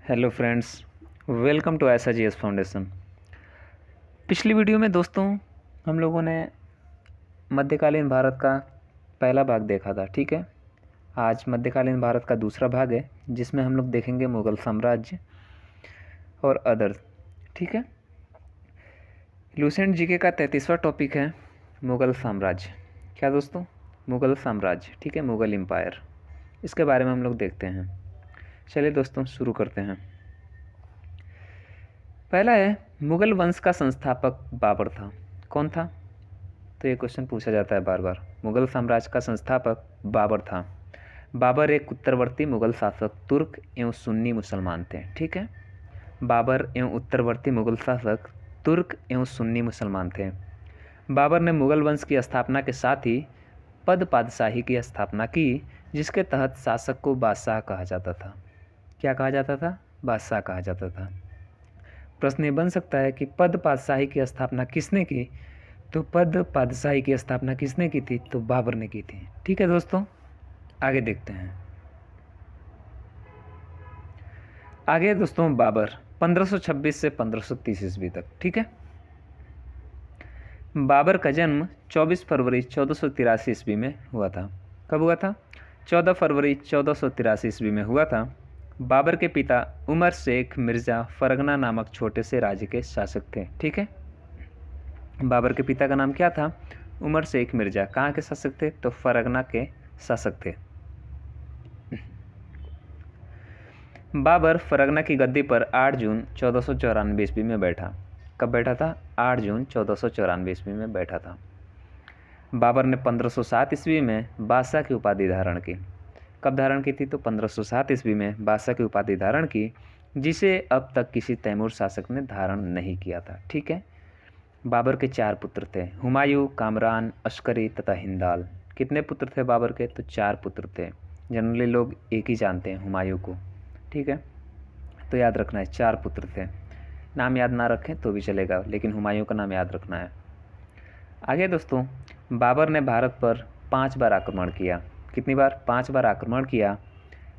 Hello friends, welcome to SRGS foundation. पिछली video में दोस्तों हम लोगों ने मध्यकालीन भारत का पहला भाग देखा था। ठीक है, आज मध्यकालीन भारत का दूसरा भाग है जिसमें हम लोग देखेंगे मुग़ल साम्राज्य और अदर्स। ठीक है, लूसेंट जीके का 33वां टॉपिक है मुग़ल साम्राज्य। क्या दोस्तों? मुग़ल साम्राज्य। ठीक है, मुग़ल एम्पायर, इसके बारे में हम लोग देखते हैं। चलिए दोस्तों शुरू करते हैं। पहला है, मुग़ल वंश का संस्थापक बाबर था। कौन था? तो ये क्वेश्चन पूछा जाता है बार बार। मुग़ल साम्राज्य का संस्थापक बाबर था। बाबर एक उत्तरवर्ती मुग़ल शासक तुर्क एवं सुन्नी मुसलमान थे। ठीक है, बाबर एवं उत्तरवर्ती मुग़ल शासक तुर्क एवं सुन्नी मुसलमान थे। बाबर ने मुग़ल वंश की स्थापना के साथ ही पद पातशाही की स्थापना की, जिसके तहत शासक को बादशाह कहा जाता था। क्या कहा जाता था? बादशाह कहा जाता था। प्रश्न ये बन सकता है कि पद पातशाही की स्थापना किसने की? तो पद पातशाही की स्थापना किसने की थी? तो बाबर ने की थी। ठीक है दोस्तों, आगे देखते हैं। आगे दोस्तों बाबर 1526 से 1530 ईस्वी तक। ठीक है, बाबर का जन्म 24 फरवरी 1483 ईस्वी में हुआ था। कब हुआ था? 14 फरवरी 1483 ईस्वी में हुआ था। बाबर के पिता उमर शेख मिर्ज़ा फरगना नामक छोटे से राज्य के शासक थे। ठीक है, बाबर के पिता का नाम क्या था? उमर शेख मिर्ज़ा। कहाँ के शासक थे? तो फरगना के शासक थे। बाबर फरगना की गद्दी पर 8 जून 1494 ईस्वी में बैठा। कब बैठा था? 8 जून 1494 ईस्वी में बैठा था। बाबर ने 1507 ईस्वी में बादशाह की उपाधि धारण की। कब धारण की थी? तो 1507 ईस्वी में बादशाह की उपाधि धारण की, जिसे अब तक किसी तैमूर शासक ने धारण नहीं किया था। ठीक है, बाबर के 4 पुत्र थे, हुमायूं, कामरान, अस्करी तथा हिंदाल। कितने पुत्र थे बाबर के? तो 4 पुत्र थे। जनरली लोग एक ही जानते हैं, हुमायूं को। ठीक है, तो याद रखना है 4 पुत्र थे। नाम याद ना रखें तो भी चलेगा, लेकिन हुमायूं का नाम याद रखना है। आगे दोस्तों, बाबर ने भारत पर 5 बार आक्रमण किया। कितनी बार? 5 बार आक्रमण किया।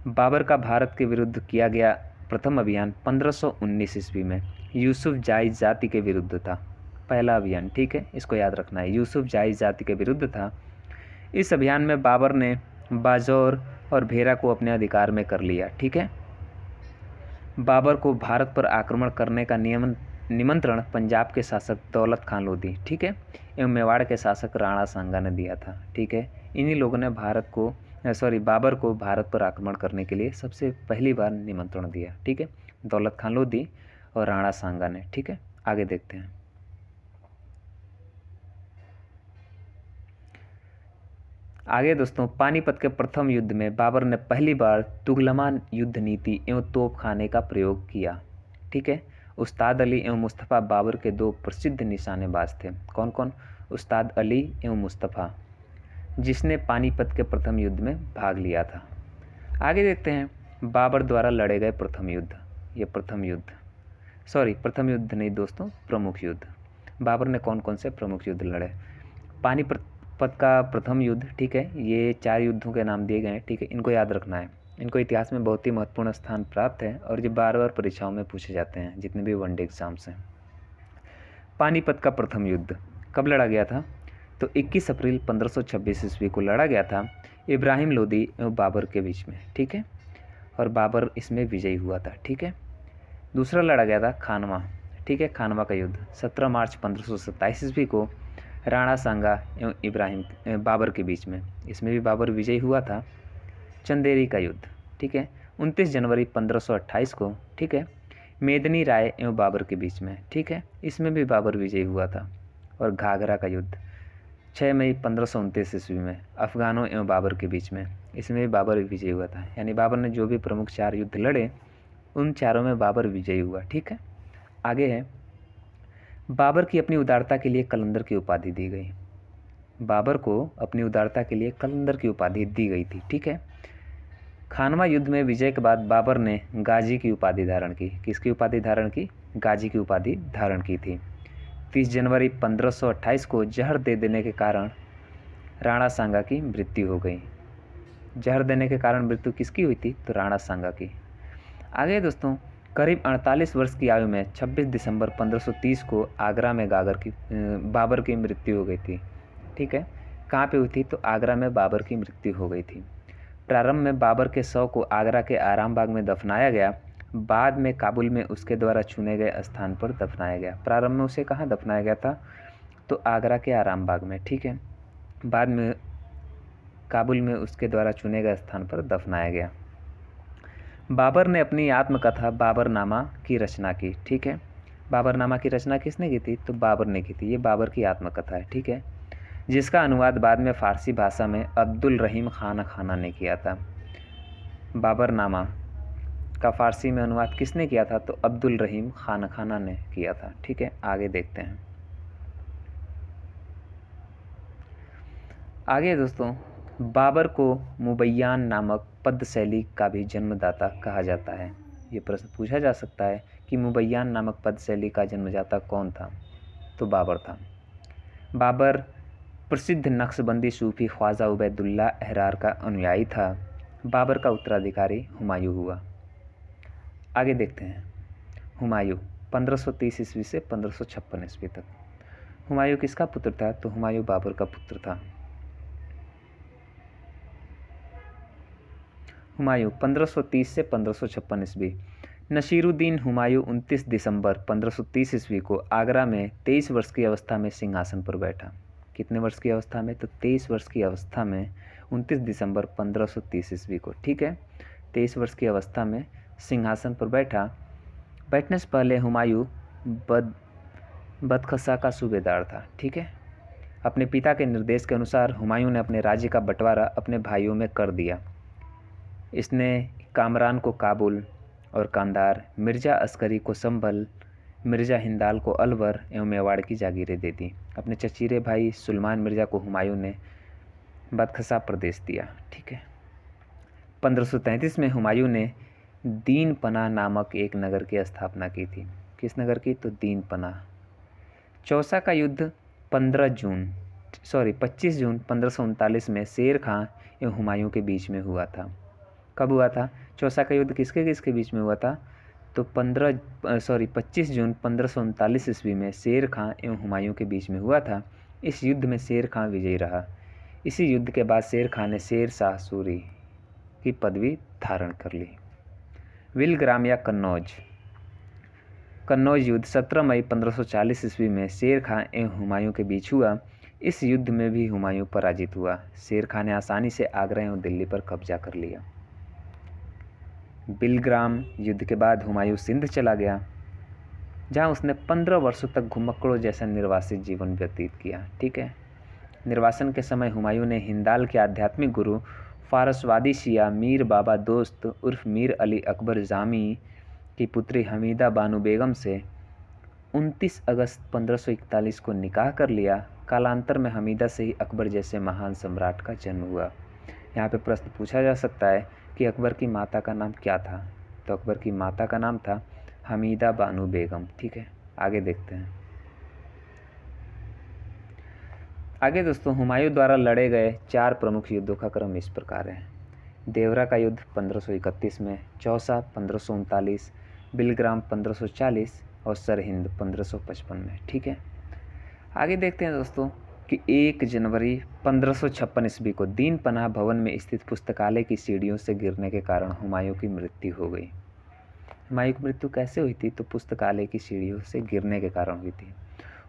बाबर का भारत के विरुद्ध किया गया प्रथम अभियान 1519 ईस्वी में यूसुफ जाई जाति के विरुद्ध था। पहला अभियान। ठीक है, इसको याद रखना है, यूसुफ जाई जाति के विरुद्ध था। इस अभियान में बाबर ने बाजौर और भेरा को अपने अधिकार में कर लिया। ठीक है, बाबर को भारत पर आक्रमण करने का निमंत्रण पंजाब के शासक दौलत खान लोधी, ठीक है, एवं मेवाड़ के शासक राणा सांगा ने दिया था। ठीक है, इन्हीं लोगों ने बाबर को भारत पर आक्रमण करने के लिए सबसे पहली बार निमंत्रण दिया। ठीक है, दौलत खान लोधी और राणा सांगा ने। ठीक है, आगे देखते हैं। आगे दोस्तों, पानीपत के प्रथम युद्ध में बाबर ने पहली बार तुगलमान युद्ध नीति एवं तोपखाने का प्रयोग किया। ठीक है, उस्ताद अली एवं मुस्तफ़ा बाबर के 2 प्रसिद्ध निशानेबाज थे। कौन कौन? उस्ताद अली एवं मुस्तफ़ा, जिसने पानीपत के प्रथम युद्ध में भाग लिया था। आगे देखते हैं, बाबर द्वारा लड़े गए प्रथम युद्ध। ये प्रथम युद्ध नहीं दोस्तों, प्रमुख युद्ध। बाबर ने कौन कौन से प्रमुख युद्ध लड़े? पानीपत का प्रथम युद्ध। ठीक है, ये 4 युद्धों के नाम दिए गए हैं। ठीक है, इनको याद रखना है, इनको इतिहास में बहुत ही महत्वपूर्ण स्थान प्राप्त है और ये बार बार परीक्षाओं में पूछे जाते हैं, जितने भी वनडे एग्जाम्स हैं। पानीपत का प्रथम युद्ध कब लड़ा गया था? तो 21 अप्रैल 1526 ईस्वी को लड़ा गया था, इब्राहिम लोदी एवं बाबर के बीच में। ठीक है, और बाबर इसमें विजयी हुआ था। ठीक है, दूसरा लड़ा गया था खानवा। ठीक है, खानवा का युद्ध 17 मार्च 1527 ईस्वी को राणा सांगा एवं बाबर के बीच में, इसमें भी बाबर विजयी हुआ था। चंदेरी का युद्ध। ठीक है, 29 जनवरी 1528 को। ठीक है, मेदनी राय एवं बाबर के बीच में। ठीक है, इसमें भी बाबर विजयी हुआ था। और घाघरा का युद्ध 6 मई 1529 ईस्वी में अफगानों एवं बाबर के बीच में, इसमें भी बाबर विजयी हुआ था। यानी बाबर ने जो भी प्रमुख 4 युद्ध लड़े, उन चारों में बाबर विजयी हुआ। ठीक है, आगे है, बाबर की अपनी उदारता के लिए कलंदर की उपाधि दी गई। बाबर को अपनी उदारता के लिए कलंदर की उपाधि दी गई थी। ठीक है, खानवा युद्ध में विजय के बाद बाबर ने गाजी की उपाधि धारण की। किसकी उपाधि धारण की? गाजी की उपाधि धारण की थी। 30 जनवरी 1528 को जहर दे देने के कारण राणा सांगा की मृत्यु हो गई। जहर देने के कारण मृत्यु किसकी हुई थी? तो राणा सांगा की। आगे दोस्तों, करीब 48 वर्ष की आयु में 26 दिसंबर 1530 को आगरा में बाबर की मृत्यु हो गई थी। ठीक है, कहाँ पे हुई थी? तो आगरा में बाबर की मृत्यु हो गई थी। प्रारंभ में बाबर के शव को आगरा के आराम बाग में दफनाया गया, बाद में काबुल में उसके द्वारा चुने गए स्थान पर दफनाया गया। प्रारंभ में उसे कहाँ दफनाया गया था? तो आगरा के आराम बाग में। ठीक है, बाद में काबुल में उसके द्वारा चुने गए स्थान पर दफनाया गया। बाबर ने अपनी आत्मकथा बाबरनामा की रचना की। ठीक है, बाबरनामा की रचना किसने की थी? तो बाबर ने की थी। ये बाबर की आत्मकथा है। ठीक है, जिसका अनुवाद बाद में फ़ारसी भाषा में अब्दुल रहीम खाना ने किया था। बाबरनामा का फ़ारसी में अनुवाद किसने किया था? तो अब्दुल रहीम खाना ने किया था। ठीक है, आगे देखते हैं। आगे दोस्तों, बाबर को मुबैयान नामक पद्य शैली का भी जन्मदाता कहा जाता है। ये प्रश्न पूछा जा सकता है कि मुबैयान नामक पद्य शैली का जन्मदाता कौन था? तो बाबर था। बाबर प्रसिद्ध नक्शबंदी सूफी ख्वाजा उबैदुल्ला अहरार का अनुयायी था। बाबर का उत्तराधिकारी हुमायूं हुआ। आगे देखते हैं। हुमायूं 1530 ईस्वी से 1556 ईस्वी तक। हुमायूं किसका पुत्र था? तो हुमायूं बाबर का पुत्र था। हुमायूं 1530 से 1556 ईस्वी। नसीरुद्दीन हुमायूं 29 दिसंबर 1530 ईस्वी को आगरा में 23 वर्ष की अवस्था में सिंहासन पर बैठा। कितने वर्ष की अवस्था में? तो 23 वर्ष की अवस्था में 29 दिसंबर 1530 ईस्वी को। ठीक है, 23 वर्ष की अवस्था में सिंहासन पर बैठा। बैठने से पहले हुमायूं बदखसा का सूबेदार था। ठीक है, अपने पिता के निर्देश के अनुसार हुमायूं ने अपने राज्य का बंटवारा अपने भाइयों में कर दिया। इसने कामरान को काबुल और कांधार, मिर्ज़ा अस्करी को संभल, मिर्ज़ा हिंदाल को अलवर एवं मेवाड़ की जागीरें दे दी। अपने चचेरे भाई सुलेमान मिर्ज़ा को हुमायूं ने बदखसा प्रदेश दिया। ठीक है, 1533 में हुमायूं ने दीन पनाह नामक एक नगर की स्थापना की थी। किस नगर की? तो दीन पनाह। चौसा का युद्ध 25 जून 1539 में शेर खां एवं हुमायूं के बीच में हुआ था। कब हुआ था? चौसा का युद्ध किसके किसके बीच में हुआ था? तो 25 जून 1539 ईस्वी में शेर खां एवं हुमायूं के बीच में हुआ था। इस युद्ध में शेर खां विजयी रहा। इसी युद्ध के बाद शेर खां ने शेर शाह सूरी की पदवी धारण कर ली। विलग्राम या कन्नौज युद्ध 17 मई 1540 ईस्वी में शेर खां एवं हुमायूं के बीच हुआ। इस युद्ध में भी हुमायूं पराजित हुआ। शेर खां ने आसानी से आगरा एवं दिल्ली पर कब्जा कर लिया। बिलग्राम युद्ध के बाद हुमायूं सिंध चला गया, जहां उसने 15 वर्षों तक घुमक्कड़ों जैसा निर्वासित जीवन व्यतीत किया। ठीक है, निर्वासन के समय हुमायूं ने हिंदाल के आध्यात्मिक गुरु फारसवादी शिया मीर बाबा दोस्त उर्फ मीर अली अकबर जामी की पुत्री हमीदा बानो बेगम से 29 अगस्त 1541 को निकाह कर लिया। कालांतर में हमीदा से ही अकबर जैसे महान सम्राट का जन्म हुआ। यहाँ पे प्रश्न पूछा जा सकता है कि अकबर की माता का नाम क्या था? तो अकबर की माता का नाम था हमीदा बानो बेगम। ठीक है, आगे देखते हैं। आगे दोस्तों, हुमायूं द्वारा लड़े गए 4 प्रमुख युद्धों का क्रम इस प्रकार है। देवरा का युद्ध 1531 में, चौसा 1539, बिलग्राम 1540 और सरहिंद 1555 में। ठीक है, आगे देखते हैं दोस्तों कि 1 जनवरी 1556 ईस्वी को दीन पनाह भवन में स्थित पुस्तकालय की सीढ़ियों से गिरने के कारण हुमायूं की मृत्यु हो गई। हुमायूं की मृत्यु कैसे हुई थी? तो पुस्तकालय की सीढ़ियों से गिरने के कारण हुई थी।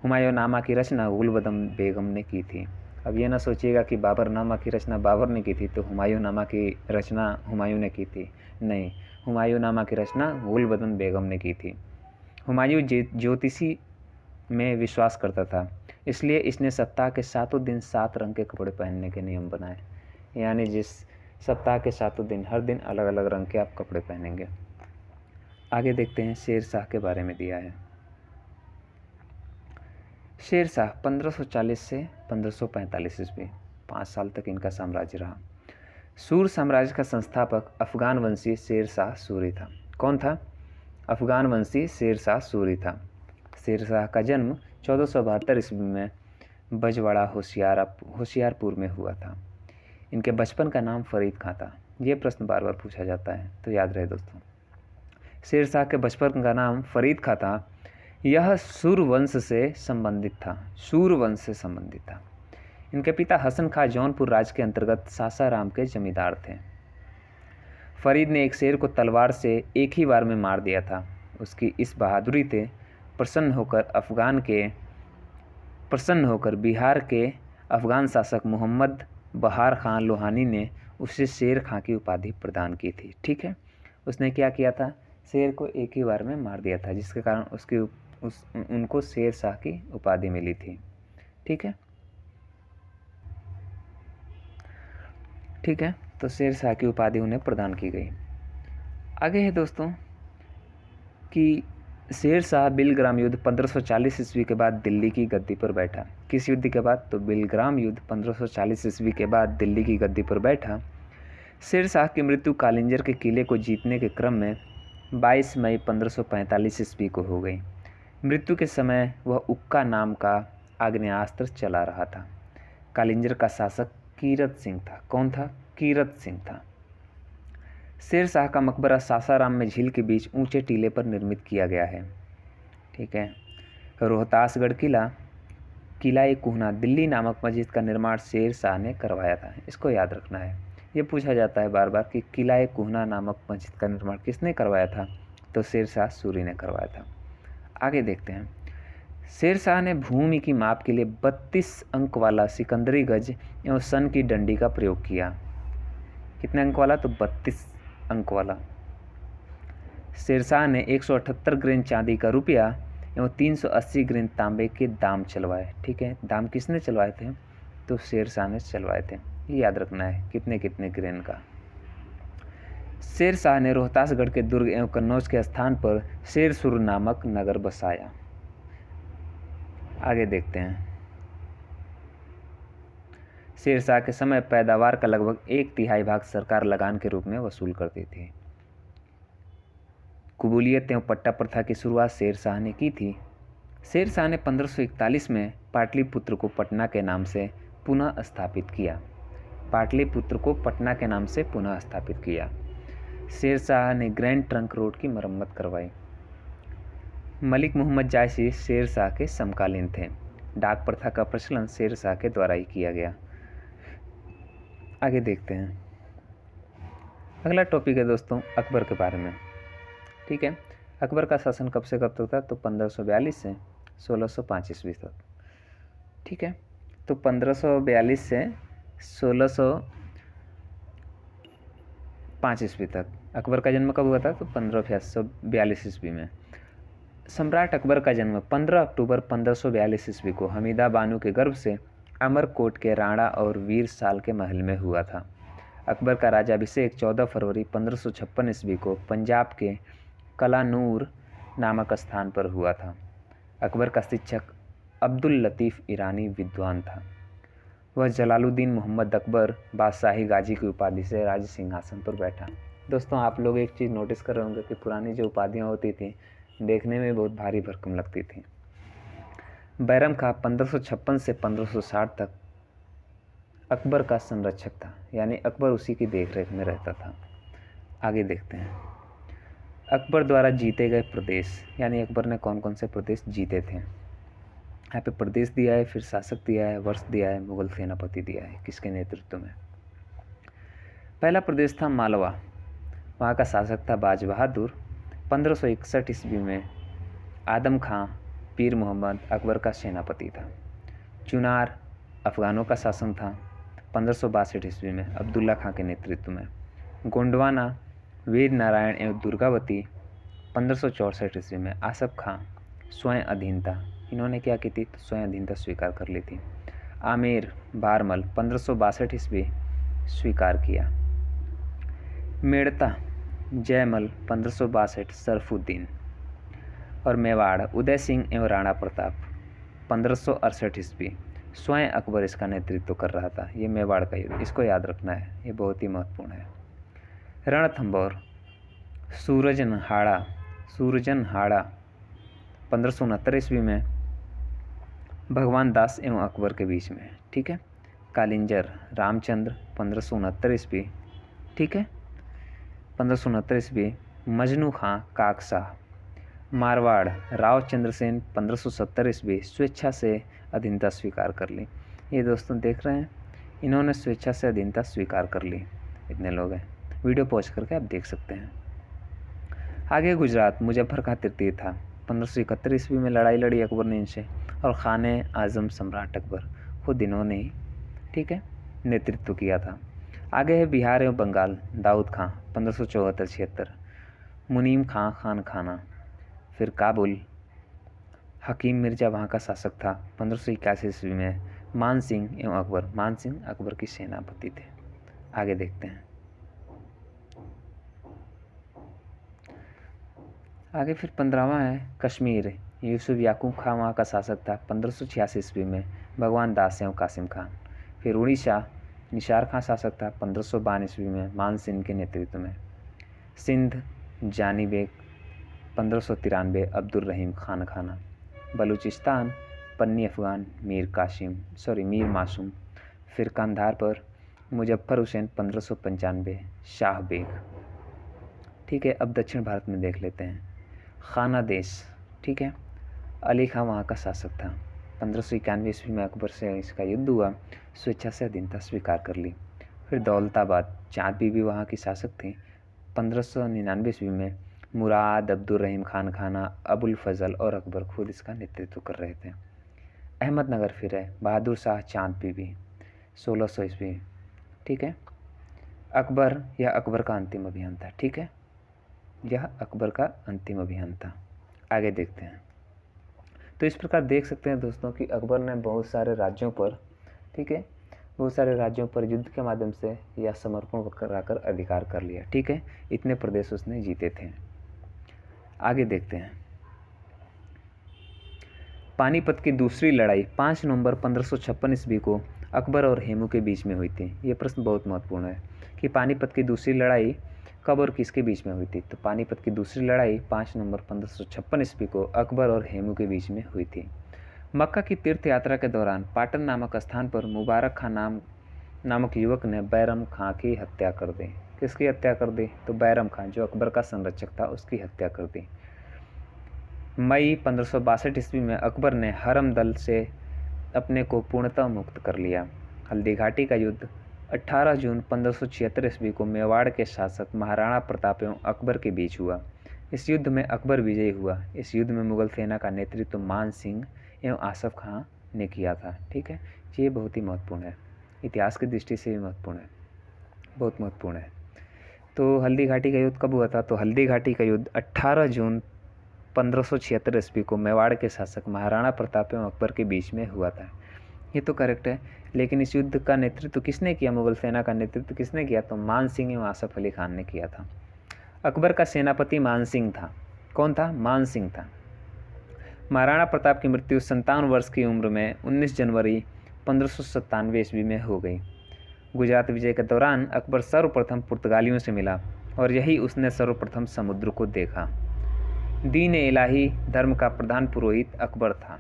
हुमायूंनामा की रचना गुलबदन बेगम ने की थी। अब ये ना सोचिएगा कि बाबरनामा की रचना बाबर ने की थी तो हुमायूंनामा की रचना हुमायूं ने की थी। नहीं, हुमायूंनामा की रचना गुलबदन बेगम ने की थी। हुमायूं ज्योतिषी में विश्वास करता था, इसलिए इसने सप्ताह के 7 दिन 7 रंग के कपड़े पहनने के नियम बनाए। यानी जिस सप्ताह के 7 दिन हर दिन अलग अलग रंग के आप कपड़े पहनेंगे। आगे देखते हैं शेर शाह के बारे में दिया है। शेर शाह 1540 से 1545 ईस्वी, 5 साल तक इनका साम्राज्य रहा। सूर साम्राज्य का संस्थापक अफगान वंशी शेर शाह सूरी था। कौन था? अफगान वंशी शेर शाह सूरी था। शेर शाह का जन्म 1472 ईस्वी में बजवाड़ा होशियारपुर में हुआ था। इनके बचपन का नाम फरीद खां था। ये प्रश्न बार बार पूछा जाता है, तो याद रहे दोस्तों। शेरशाह के बचपन का नाम फरीद खां था। यह सूरवंश से संबंधित था, सूरवंश से संबंधित था। इनके पिता हसन खां जौनपुर राज्य के अंतर्गत सासाराम के जमींदार थे। फरीद ने एक शेर को तलवार से एक ही बार में मार दिया था। उसकी इस बहादुरी से प्रसन्न होकर बिहार के अफगान शासक मोहम्मद बहार खान लोहानी ने उसे शेर खां की उपाधि प्रदान की थी। ठीक है, उसने क्या किया था, शेर को एक ही बार में मार दिया था, जिसके कारण उनको शेर शाह की उपाधि मिली थी। ठीक है, तो शेर शाह की उपाधि उन्हें प्रदान की गई। आगे है दोस्तों कि शेर शाह बिलग्राम युद्ध 1540 ईस्वी के बाद दिल्ली की गद्दी पर बैठा। किस युद्ध के बाद? तो बिलग्राम युद्ध 1540 ईस्वी के बाद दिल्ली की गद्दी पर बैठा। शेर शाह की मृत्यु कालिंजर के किले को जीतने के क्रम में 22 मई 1545 ईस्वी को हो गई। मृत्यु के समय वह उक्का नाम का आग्नेयास्त्र चला रहा था। कालिंजर का शासक कीरत सिंह था। कौन था? कीरत सिंह था। शेर शाह का मकबरा सासाराम में झील के बीच ऊंचे टीले पर निर्मित किया गया है। ठीक है, रोहतासगढ़ किला ए कुहना दिल्ली नामक मस्जिद का निर्माण शेर शाह ने करवाया था। इसको याद रखना है, ये पूछा जाता है बार बार कि किला ए कुहना नामक मस्जिद का निर्माण किसने करवाया था? तो शेर शाह सूरी ने करवाया था। आगे देखते हैं। शेर शाह ने भूमि की माप के लिए 32 अंक वाला सिकंदरी गज एवं सन की डंडी का प्रयोग किया। कितने अंक वाला? तो 32 अंक वाला। शेर शाह ने 178 ग्रेन चांदी का रुपया एवं 380 ग्रेन तांबे के दाम चलवाए। ठीक है, दाम किसने चलवाए थे? तो शेर शाह ने चलवाए थे। ये याद रखना है कितने कितने ग्रेन का। शेर शाह ने रोहतासगढ़ के दुर्ग एवं कन्नौज के स्थान पर शेरसुर नामक नगर बसाया। आगे देखते हैं। शेर शाह के समय पैदावार का लगभग 1/3 भाग सरकार लगान के रूप में वसूल करती थी। कुबूलियत एवं पट्टा प्रथा की शुरुआत शेर शाह ने की थी। शेर शाह ने 1541 में पाटलिपुत्र को पटना के नाम से पुनः स्थापित किया। पाटलिपुत्र को पटना के नाम से पुनः स्थापित किया। शेर शाह ने ग्रैंड ट्रंक रोड की मरम्मत करवाई। मलिक मोहम्मद जायसी शेर शाह के समकालीन थे। डाक प्रथा का प्रचलन शेर शाह के द्वारा ही किया गया। आगे देखते हैं। अगला टॉपिक है दोस्तों अकबर के बारे में। ठीक है, अकबर का शासन कब से कब तक था? तो 1542 से 1605 ईस्वी तक। ठीक है, तो 1542 से 1605 ईस्वी तक। अकबर का जन्म कब हुआ था? तो 1542 ईस्वी में। सम्राट अकबर का जन्म 15 अक्टूबर 1542 ईस्वी को हमीदा बानो के गर्भ से अमरकोट के राणा और वीर साल के महल में हुआ था। अकबर का राज्याभिषेक 14 फरवरी 1556 ईस्वी को पंजाब के कलानूर नामक स्थान पर हुआ था। अकबर का शिक्षक अब्दुल लतीफ़ ईरानी विद्वान था। वह जलालुद्दीन मोहम्मद अकबर बादशाही गाजी की उपाधि से राज सिंहासन पर बैठा। दोस्तों आप लोग एक चीज़ नोटिस कर रहे होंगे कि पुरानी जो उपाधियाँ होती थी देखने में बहुत भारी भरकम लगती थी। बैरम खां 1556 से 1560 तक अकबर का संरक्षक था, यानी अकबर उसी की देखरेख में रहता था। आगे देखते हैं। अकबर द्वारा जीते गए प्रदेश, यानी अकबर ने कौन कौन से प्रदेश जीते थे। यहाँ पे प्रदेश दिया है, फिर शासक दिया है, वर्ष दिया है, मुगल सेनापति दिया है, किसके नेतृत्व में। पहला प्रदेश था मालवा, वहाँ का शासक था बाज बहादुर। 1561 ईस्वी में आदम खां पीर मोहम्मद अकबर का सेनापति था। चुनार अफगानों का शासन था 1562 ईस्वी में अब्दुल्ला खां के नेतृत्व में। गोंडवाना वीर नारायण एवं दुर्गावती 1564 ईस्वी में आसफ खां स्वयं अधीनता, इन्होंने क्या की थी? तो स्वयं अधीनता स्वीकार कर ली थी। आमेर बारमल 1562 ईस्वी स्वीकार किया। मेड़ता जयमल 1562 सरफुद्दीन। और मेवाड़ उदय सिंह एवं राणा प्रताप 1568 ईस्वी स्वयं अकबर इसका नेतृत्व कर रहा था। ये मेवाड़ का युद्ध, इसको याद रखना है, ये बहुत ही महत्वपूर्ण है। रणथंभौर सूरजनहाड़ा 1569 ईस्वी में भगवान दास एवं अकबर के बीच में। ठीक है, कालिंजर रामचंद्र 1569 ईस्वी। ठीक है, 1569 ईस्वी मजनू खां काकशाह, मारवाड़ राव चंद्रसेन 1570 ईस्वी स्वेच्छा से अधीनता स्वीकार कर ली। ये दोस्तों देख रहे हैं, इन्होंने स्वेच्छा से अधीनता स्वीकार कर ली। इतने लोग हैं, वीडियो पॉज करके आप देख सकते हैं। आगे गुजरात मुजफ्फर खां तृतीय था। 1571 ईस्वी में लड़ाई लड़ी अकबर ने इनसे, और खाने आजम सम्राट अकबर खुद इन्होंने ही, ठीक है, नेतृत्व किया था। आगे है बिहार एवं बंगाल, दाऊद खां 1574-76, मुनीम खां खान खाना, फिर काबुल, हकीम मिर्जा वहाँ का शासक था 1581 ईस्वी में, मान सिंह एवं अकबर, मान सिंह अकबर की सेनापति थे। आगे देखते हैं। आगे फिर 15वां है कश्मीर, यूसुफ याकूब खां वहाँ का शासक था 1586 ईस्वी में, भगवान दास एवं कासिम खान। फिर उड़ीसा निसार खां शासक था 1552 ईस्वी में, मान सिंह के नेतृत्व में। सिंध जानी बेग 1593, अब्दुल रहीम खान खाना। बलूचिस्तान पन्नी अफ़गान मीर मासूम। फिर कंधार पर मुजफ्फर हुसैन 1595, शाह बेग। ठीक है, अब दक्षिण भारत में देख लेते हैं। खाना देश, ठीक है, अली खां वहाँ का शासक था। 1591 ईस्वी में अकबर से इसका युद्ध हुआ, स्वेच्छा से अधीनता स्वीकार कर ली। फिर दौलताबाद, चाँद बीबी वहाँ की शासक थी। 1599 ईस्वी में मुराद अब्दुल रहीम खान खाना, अबुल फजल और अकबर खुद इसका नेतृत्व कर रहे थे। अहमदनगर फिर है बहादुर शाह चाँद बीबी 1600 ईस्वी, ठीक है, अकबर या अकबर का अंतिम अभियान था। ठीक है, यह अकबर का अंतिम अभियान था। आगे देखते हैं। तो इस प्रकार देख सकते हैं दोस्तों कि अकबर ने बहुत सारे राज्यों पर, ठीक है, बहुत सारे राज्यों पर युद्ध के माध्यम से या समर्पण कराकर अधिकार कर लिया। ठीक है, इतने प्रदेश उसने जीते थे। आगे देखते हैं। पानीपत की दूसरी लड़ाई 5 नवंबर 1556 ईस्वी को अकबर और हेमू के बीच में हुई थी। ये प्रश्न बहुत महत्वपूर्ण है कि पानीपत की दूसरी लड़ाई कब और किसके बीच में हुई थी। तो पानीपत की दूसरी लड़ाई 5 नवंबर 1556 ईस्वी को अकबर और हेमू के बीच में हुई थी। मक्का की तीर्थ यात्रा के दौरान पाटन नामक स्थान पर मुबारक खां नामक युवक ने बैरम खां की हत्या कर दी। किसकी हत्या कर दी? तो बैरम खां, जो अकबर का संरक्षक था, उसकी हत्या कर दी। मई 1562 ईस्वी में अकबर ने हरम दल से अपने को पूर्णतः मुक्त कर लिया। हल्दी घाटी का युद्ध 18 जून 1576 ईस्वी को मेवाड़ के शासक महाराणा प्रताप एवं अकबर के बीच हुआ। इस युद्ध में अकबर विजयी हुआ। इस युद्ध में मुगल सेना का नेतृत्व मान सिंह एवं आसफ खां ने किया था। ठीक है, ये बहुत ही महत्वपूर्ण है, इतिहास की दृष्टि से भी महत्वपूर्ण है, बहुत महत्वपूर्ण है। तो हल्दी घाटी का युद्ध कब हुआ था? तो हल्दी घाटी का युद्ध 18 जून 1576 ईस्वी को मेवाड़ के शासक महाराणा प्रताप एवं अकबर के बीच में हुआ था। ये तो करेक्ट है, लेकिन इस युद्ध का नेतृत्व किसने किया? मुगल सेना का नेतृत्व किसने किया? तो मान सिंह एवं आसफ अली खान ने किया था। अकबर का सेनापति मान सिंह था। कौन था? मान सिंह था। महाराणा प्रताप की मृत्यु 57 वर्ष की उम्र में 19 जनवरी 1597 ईस्वी में हो गई। गुजरात विजय के दौरान अकबर सर्वप्रथम पुर्तगालियों से मिला और यही उसने सर्वप्रथम समुद्र को देखा। दीन इलाही धर्म का प्रधान पुरोहित अकबर था।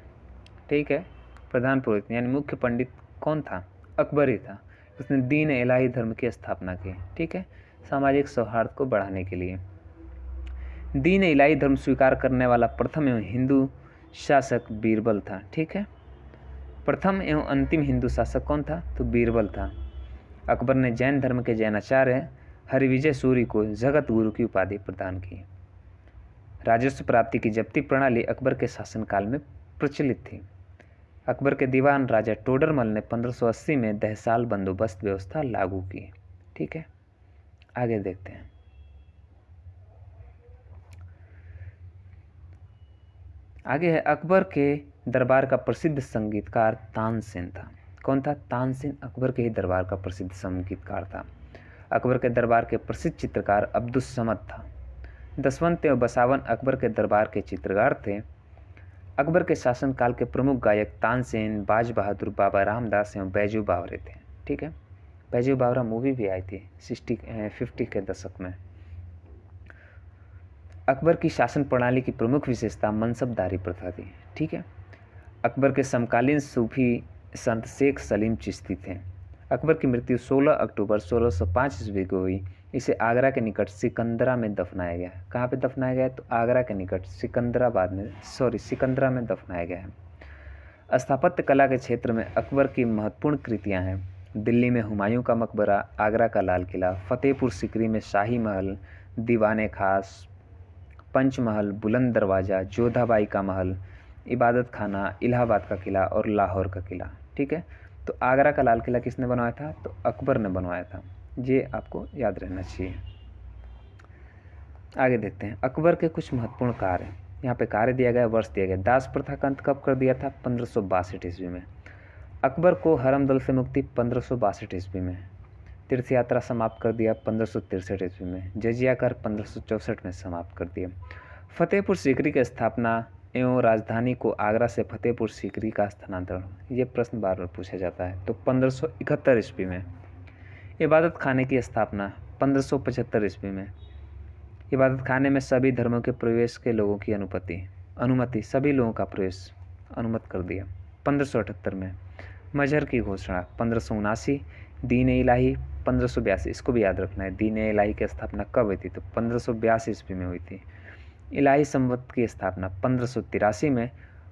ठीक है, प्रधान पुरोहित यानी मुख्य पंडित कौन था? अकबर ही था। उसने दीन इलाही धर्म की स्थापना की। ठीक है, सामाजिक सौहार्द को बढ़ाने के लिए। दीन इलाही धर्म स्वीकार करने वाला प्रथम एवं हिंदू शासक बीरबल था। ठीक है, प्रथम एवं अंतिम हिंदू शासक कौन था? तो बीरबल था। अकबर ने जैन धर्म के जैनाचार्य हरिविजय सूरी को जगत गुरु की उपाधि प्रदान की। राजस्व प्राप्ति की जब्ती प्रणाली अकबर के शासनकाल में प्रचलित थी। अकबर के दीवान राजा टोडरमल ने 1580 में दहसाल बंदोबस्त व्यवस्था लागू की। ठीक है, आगे देखते हैं। आगे है अकबर के दरबार का प्रसिद्ध संगीतकार तानसेन था। कौन था? तानसेन अकबर के ही दरबार का प्रसिद्ध संगीतकार था। अकबर के दरबार के प्रसिद्ध चित्रकार अब्दुस समद था। दसवंत एवं बसावन अकबर के दरबार के चित्रकार थे। अकबर के शासनकाल के प्रमुख गायक तानसेन, बाज बहादुर, बाबा रामदास एवं बैजू बावरे थे। ठीक है, बैजू बावरा मूवी भी आई थी 50 के दशक में। अकबर की शासन प्रणाली की प्रमुख विशेषता मनसबदारी प्रथा थी। ठीक है, अकबर के समकालीन सूफी संत शेख सलीम चिश्ती थे। अकबर की मृत्यु 16 अक्टूबर 1605 ईस्वी को हुई। इसे आगरा के निकट सिकंदरा में दफनाया गया है। कहाँ पे दफनाया गया है? तो आगरा के निकट सिकंदरा में दफनाया गया है। स्थापत्य कला के क्षेत्र में अकबर की महत्वपूर्ण कृतियाँ हैं। दिल्ली में हुमायूं का मकबरा, आगरा का लाल किला, फतेहपुर सीकरी में शाही महल, दीवाने खास, पंचमहल, बुलंद दरवाज़ा, जोधाबाई का महल, इबादत खाना, इलाहाबाद का किला और लाहौर का किला। ठीक है, तो आगरा का लाल किला किसने बनवाया था? तो अकबर ने बनवाया था। ये आपको याद रहना चाहिए। आगे देखते हैं अकबर के कुछ महत्वपूर्ण कार्य। यहाँ पे कार्य दिया गया, वर्ष दिया गया। दास प्रथा का अंत कब कर दिया था? 1562 ईस्वी में। अकबर को हरम दल से मुक्ति 1562 ईस्वी में। तीर्थ यात्रा समाप्त कर दिया 1563 ईस्वी में। जजिया कर 1564 में समाप्त कर दिया। फतेहपुर सीकरी की स्थापना एवं राजधानी को आगरा से फतेहपुर सीकरी का स्थानांतरण, ये प्रश्न बार बार पूछा जाता है, तो 1571 ईस्वी में। इबादत खाने की स्थापना 1575 ईस्वी में। इबादत खाने में सभी धर्मों के प्रवेश के लोगों की अनुमति सभी लोगों का प्रवेश अनुमत कर दिया 1578 में। मजहर की घोषणा 1579। दीन इलाही 1582, इसको भी याद रखना है। दीन इलाही की स्थापना कब हुई थी? तो 1582 ईस्वी में हुई थी। इलाही संवत की स्थापना 1583 में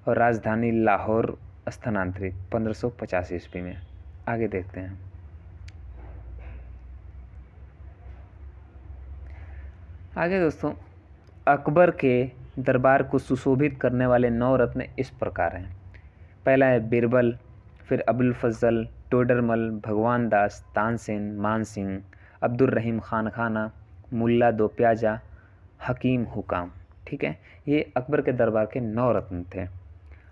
और राजधानी लाहौर स्थानांतरित 1585 ईस्वी में। आगे देखते हैं आगे दोस्तों, अकबर के दरबार को सुशोभित करने वाले 9 रत्न इस प्रकार हैं। पहला है बीरबल, फिर अबुल फजल, टोडरमल, भगवान दास, तानसेन, मान सिंह, अब्दुल रहीम खान खाना, मुल्ला दो प्याजा, हकीम हुकाम। ठीक है, ये अकबर के दरबार के 9 रत्न थे।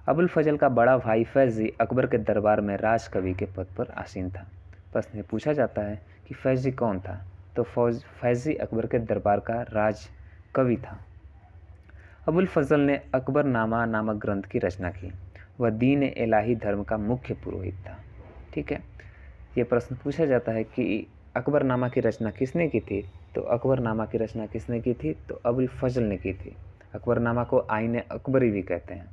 अबुल फजल का बड़ा भाई फैजी अकबर के दरबार में राजकवि के पद पर आसीन था। प्रश्न पूछा जाता है कि फैजी कौन था? तो फैजी अकबर के दरबार का राज कवि था। अबुल फजल ने अकबरनामा नामक ग्रंथ की रचना की। वह दीन इलाही धर्म का मुख्य पुरोहित था। ठीक है, ये प्रश्न पूछा जाता है कि अकबरनामा की रचना किसने की थी? तो अकबरनामा की रचना किसने की थी? तो अबुल फजल ने की थी। अकबरनामा को आईने अकबरी भी कहते हैं।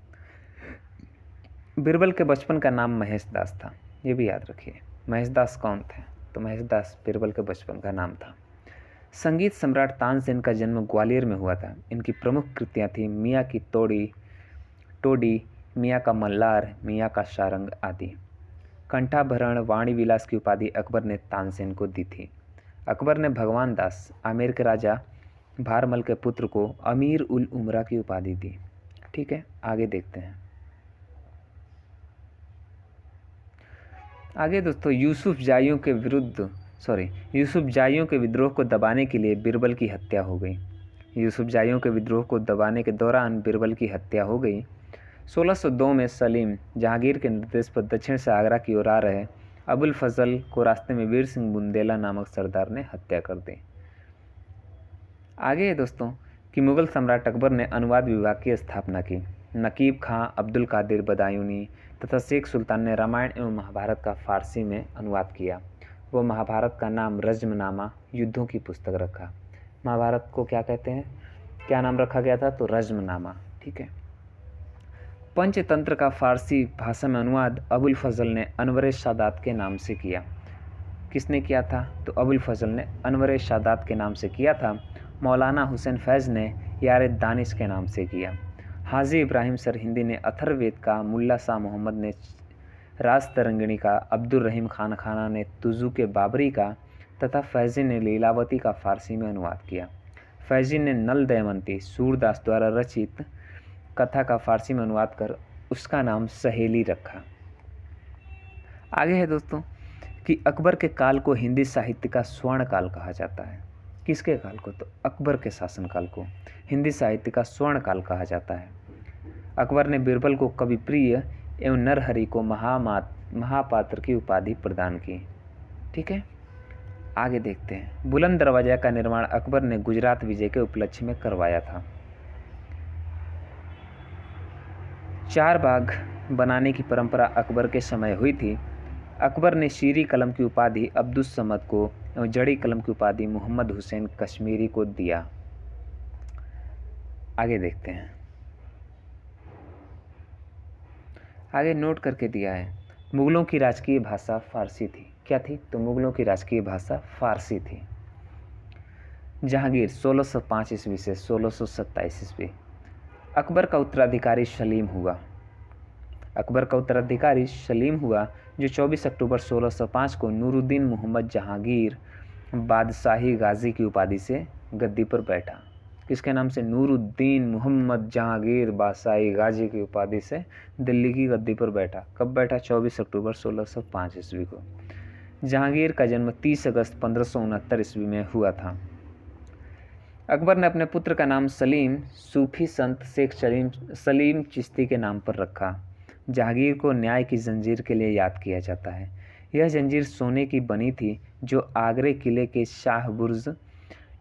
बीरबल के बचपन का नाम महेश दास था, ये भी याद रखिए। महेश दास कौन थे? तो महेश दास बीरबल के बचपन का नाम था। संगीत सम्राट तानसेन का जन्म ग्वालियर में हुआ था। इनकी प्रमुख कृतियाँ थीं मियाँ की टोडी, मियाँ का मल्लार, मियाँ का सारंग आदि। कंठाभरण वाणी विलास की उपाधि अकबर ने तानसेन को दी थी। अकबर ने भगवान दास, आमेर के राजा भारमल के पुत्र को अमीर उल उमरा की उपाधि दी। ठीक है, आगे देखते हैं। आगे दोस्तों, यूसुफ जाइयों के विद्रोह को दबाने के लिए बीरबल की हत्या हो गई। यूसुफ जाइयों के विद्रोह को दबाने के दौरान बीरबल की हत्या हो गई। 1602 में सलीम जहांगीर के निर्देश पर दक्षिण से आगरा की ओर आ रहे अबुल फजल को रास्ते में वीर सिंह बुंदेला नामक सरदार ने हत्या कर दी। आगे है दोस्तों कि मुगल सम्राट अकबर ने अनुवाद विभाग की स्थापना की। नकीब खां, अब्दुल कादिर बदायूनी तथा शेख सुल्तान ने रामायण एवं महाभारत का फारसी में अनुवाद किया। वो महाभारत का नाम रज्मनामा, युद्धों की पुस्तक रखा। महाभारत को क्या कहते हैं, क्या नाम रखा गया था? तो रज्मनामा। ठीक है, पंचतंत्र का फारसी भाषा में अनुवाद अबुल फजल ने अनवर सादात के नाम से किया। किसने किया था? तो अबुल फजल ने अनवर सादात के नाम से किया था। मौलाना हुसैन फैज़ ने यार दानिश के नाम से किया। हाजी इब्राहिम सरहिंदी ने अथर्ववेद का, मुल्ला शाह मोहम्मद ने राज तरंगिणी का, अब्दुल रहीम खान खाना ने तुजू के बाबरी का तथा फैज़ी ने लीलावती का फारसी में अनुवाद किया। फैज़ी ने नल दमयंती सूरदास द्वारा रचित कथा का फारसी में अनुवाद कर उसका नाम सहेली रखा। आगे है दोस्तों कि अकबर के काल को हिंदी साहित्य का स्वर्ण काल कहा जाता है। किसके काल को? तो अकबर के शासनकाल को हिंदी साहित्य का स्वर्ण काल कहा जाता है। अकबर ने बीरबल को कवि प्रिय एवं नरहरि को महापात्र की उपाधि प्रदान की। ठीक है, आगे देखते हैं। बुलंद दरवाजा का निर्माण अकबर ने गुजरात विजय के उपलक्ष्य में करवाया था। 4 बाग बनाने की परंपरा अकबर के समय हुई थी। अकबर ने शीरी कलम की उपाधि अब्दुस समद को एवं जड़ी कलम की उपाधि मोहम्मद हुसैन कश्मीरी को दिया। आगे देखते हैं। आगे नोट करके दिया है, मुगलों की राजकीय भाषा फारसी थी। क्या थी? तो मुगलों की राजकीय भाषा फारसी थी। जहांगीर 1605 ईस्वी से 1627 ईस्वी। अकबर का उत्तराधिकारी सलीम हुआ। अकबर का उत्तराधिकारी सलीम हुआ जो 24 अक्टूबर 1605 को नूरुद्दीन मोहम्मद जहांगीर बादशाही गाजी की उपाधि से गद्दी पर बैठा। किसके नाम से? नूरुद्दीन मोहम्मद जहांगीर बादशाही गाजी की उपाधि से दिल्ली की गद्दी पर बैठा। कब बैठा? 24 अक्टूबर 1605 ईस्वी को। जहांगीर का जन्म 30 अगस्त 1569 ईस्वी में हुआ था। अकबर ने अपने पुत्र का नाम सलीम सूफी संत शेख सलीम चिश्ती के नाम पर रखा। जहांगीर को न्याय की जंजीर के लिए याद किया जाता है। यह जंजीर सोने की बनी थी जो आगरे किले के शाह बुर्ज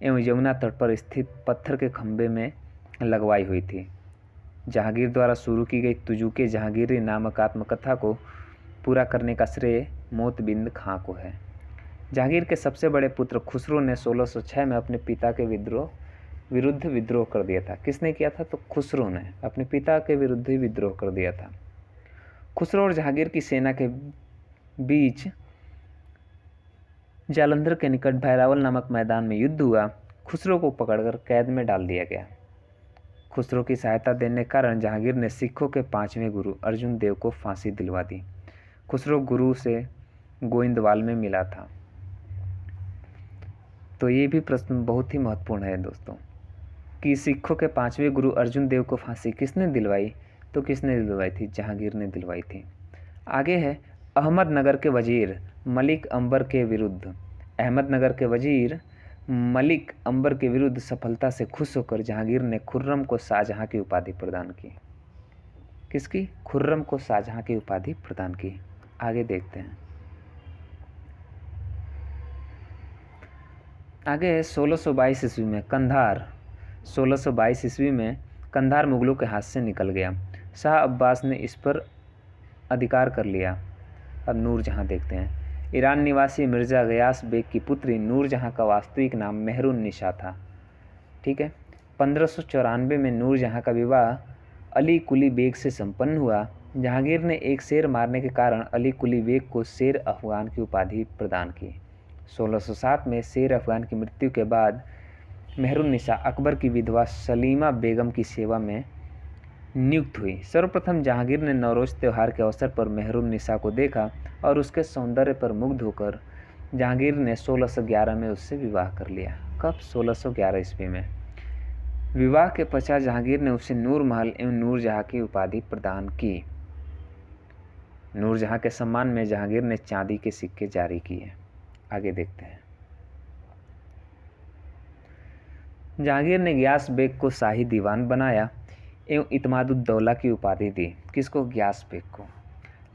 एवं यमुना तट पर स्थित पत्थर के खंभे में लगवाई हुई थी। जहांगीर द्वारा शुरू की गई तुजुके जहांगीरी नामक आत्मकथा को पूरा करने का श्रेय मोतबिंद खां को है। जहांगीर के सबसे बड़े पुत्र खुसरो ने 1606 में अपने पिता के विरुद्ध विद्रोह कर दिया था। किसने किया था? तो खुसरो ने अपने पिता के विरुद्ध ही विद्रोह कर दिया था। खुसरो और जहांगीर की सेना के बीच जालंधर के निकट भैरावल नामक मैदान में युद्ध हुआ। खुसरो को पकड़कर कैद में डाल दिया गया। खुसरो की सहायता देने के कारण जहांगीर ने सिखों के 5वें गुरु अर्जुन देव को फांसी दिलवा दी। खुसरो गुरु से गोइंदवाल में मिला था। तो ये भी प्रश्न बहुत ही महत्वपूर्ण है दोस्तों कि सिखों के 5वें गुरु अर्जुन देव को फांसी किसने दिलवाई? तो किसने दिलवाई थी? जहांगीर ने दिलवाई थी। आगे है अहमदनगर के वजीर मलिक अंबर के विरुद्ध। अहमदनगर के वजीर मलिक अंबर के विरुद्ध सफलता से खुश होकर जहांगीर ने खुर्रम को शाहजहां की उपाधि प्रदान की। किसकी? खुर्रम को शाहजहां की उपाधि प्रदान की। आगे देखते हैं। आगे 1622 ईस्वी में कंधार 1622 ईस्वी में कंधार मुगलों के हाथ से निकल गया। शाह अब्बास ने इस पर अधिकार कर लिया। अब नूरजहां देखते हैं। ईरान निवासी मिर्ज़ा गयास बेग की पुत्री नूरजहां का वास्तविक नाम मेहरुन्निसा था। ठीक है। 1594 में नूरजहां का विवाह अली कुली बेग से संपन्न हुआ। जहांगीर ने एक शेर मारने के कारण अली कुली बेग को शेर अफगान की उपाधि प्रदान की। 1607 में शेर अफगान की मृत्यु के बाद मेहरुन्निसा अकबर की विधवा सलीमा बेगम की सेवा में नियुक्त हुई। सर्वप्रथम जहांगीर ने नौरोज़ त्यौहार के अवसर पर मेहरुन्निसा को देखा और उसके सौंदर्य पर मुग्ध होकर जहांगीर ने 1611 में उससे विवाह कर लिया। कब? 1611 ईस्वी में। विवाह के पश्चात जहांगीर ने उसे नूर महल एवं नूरजहां की उपाधि प्रदान की। नूरजहां के सम्मान में जहांगीर ने चांदी के सिक्के जारी किए। आगे देखते हैं। जहांगीर ने गियास बेग को शाही दीवान बनाया एवं इत्मादुद्दौला की उपाधि दी। किसको? गियास बेग को।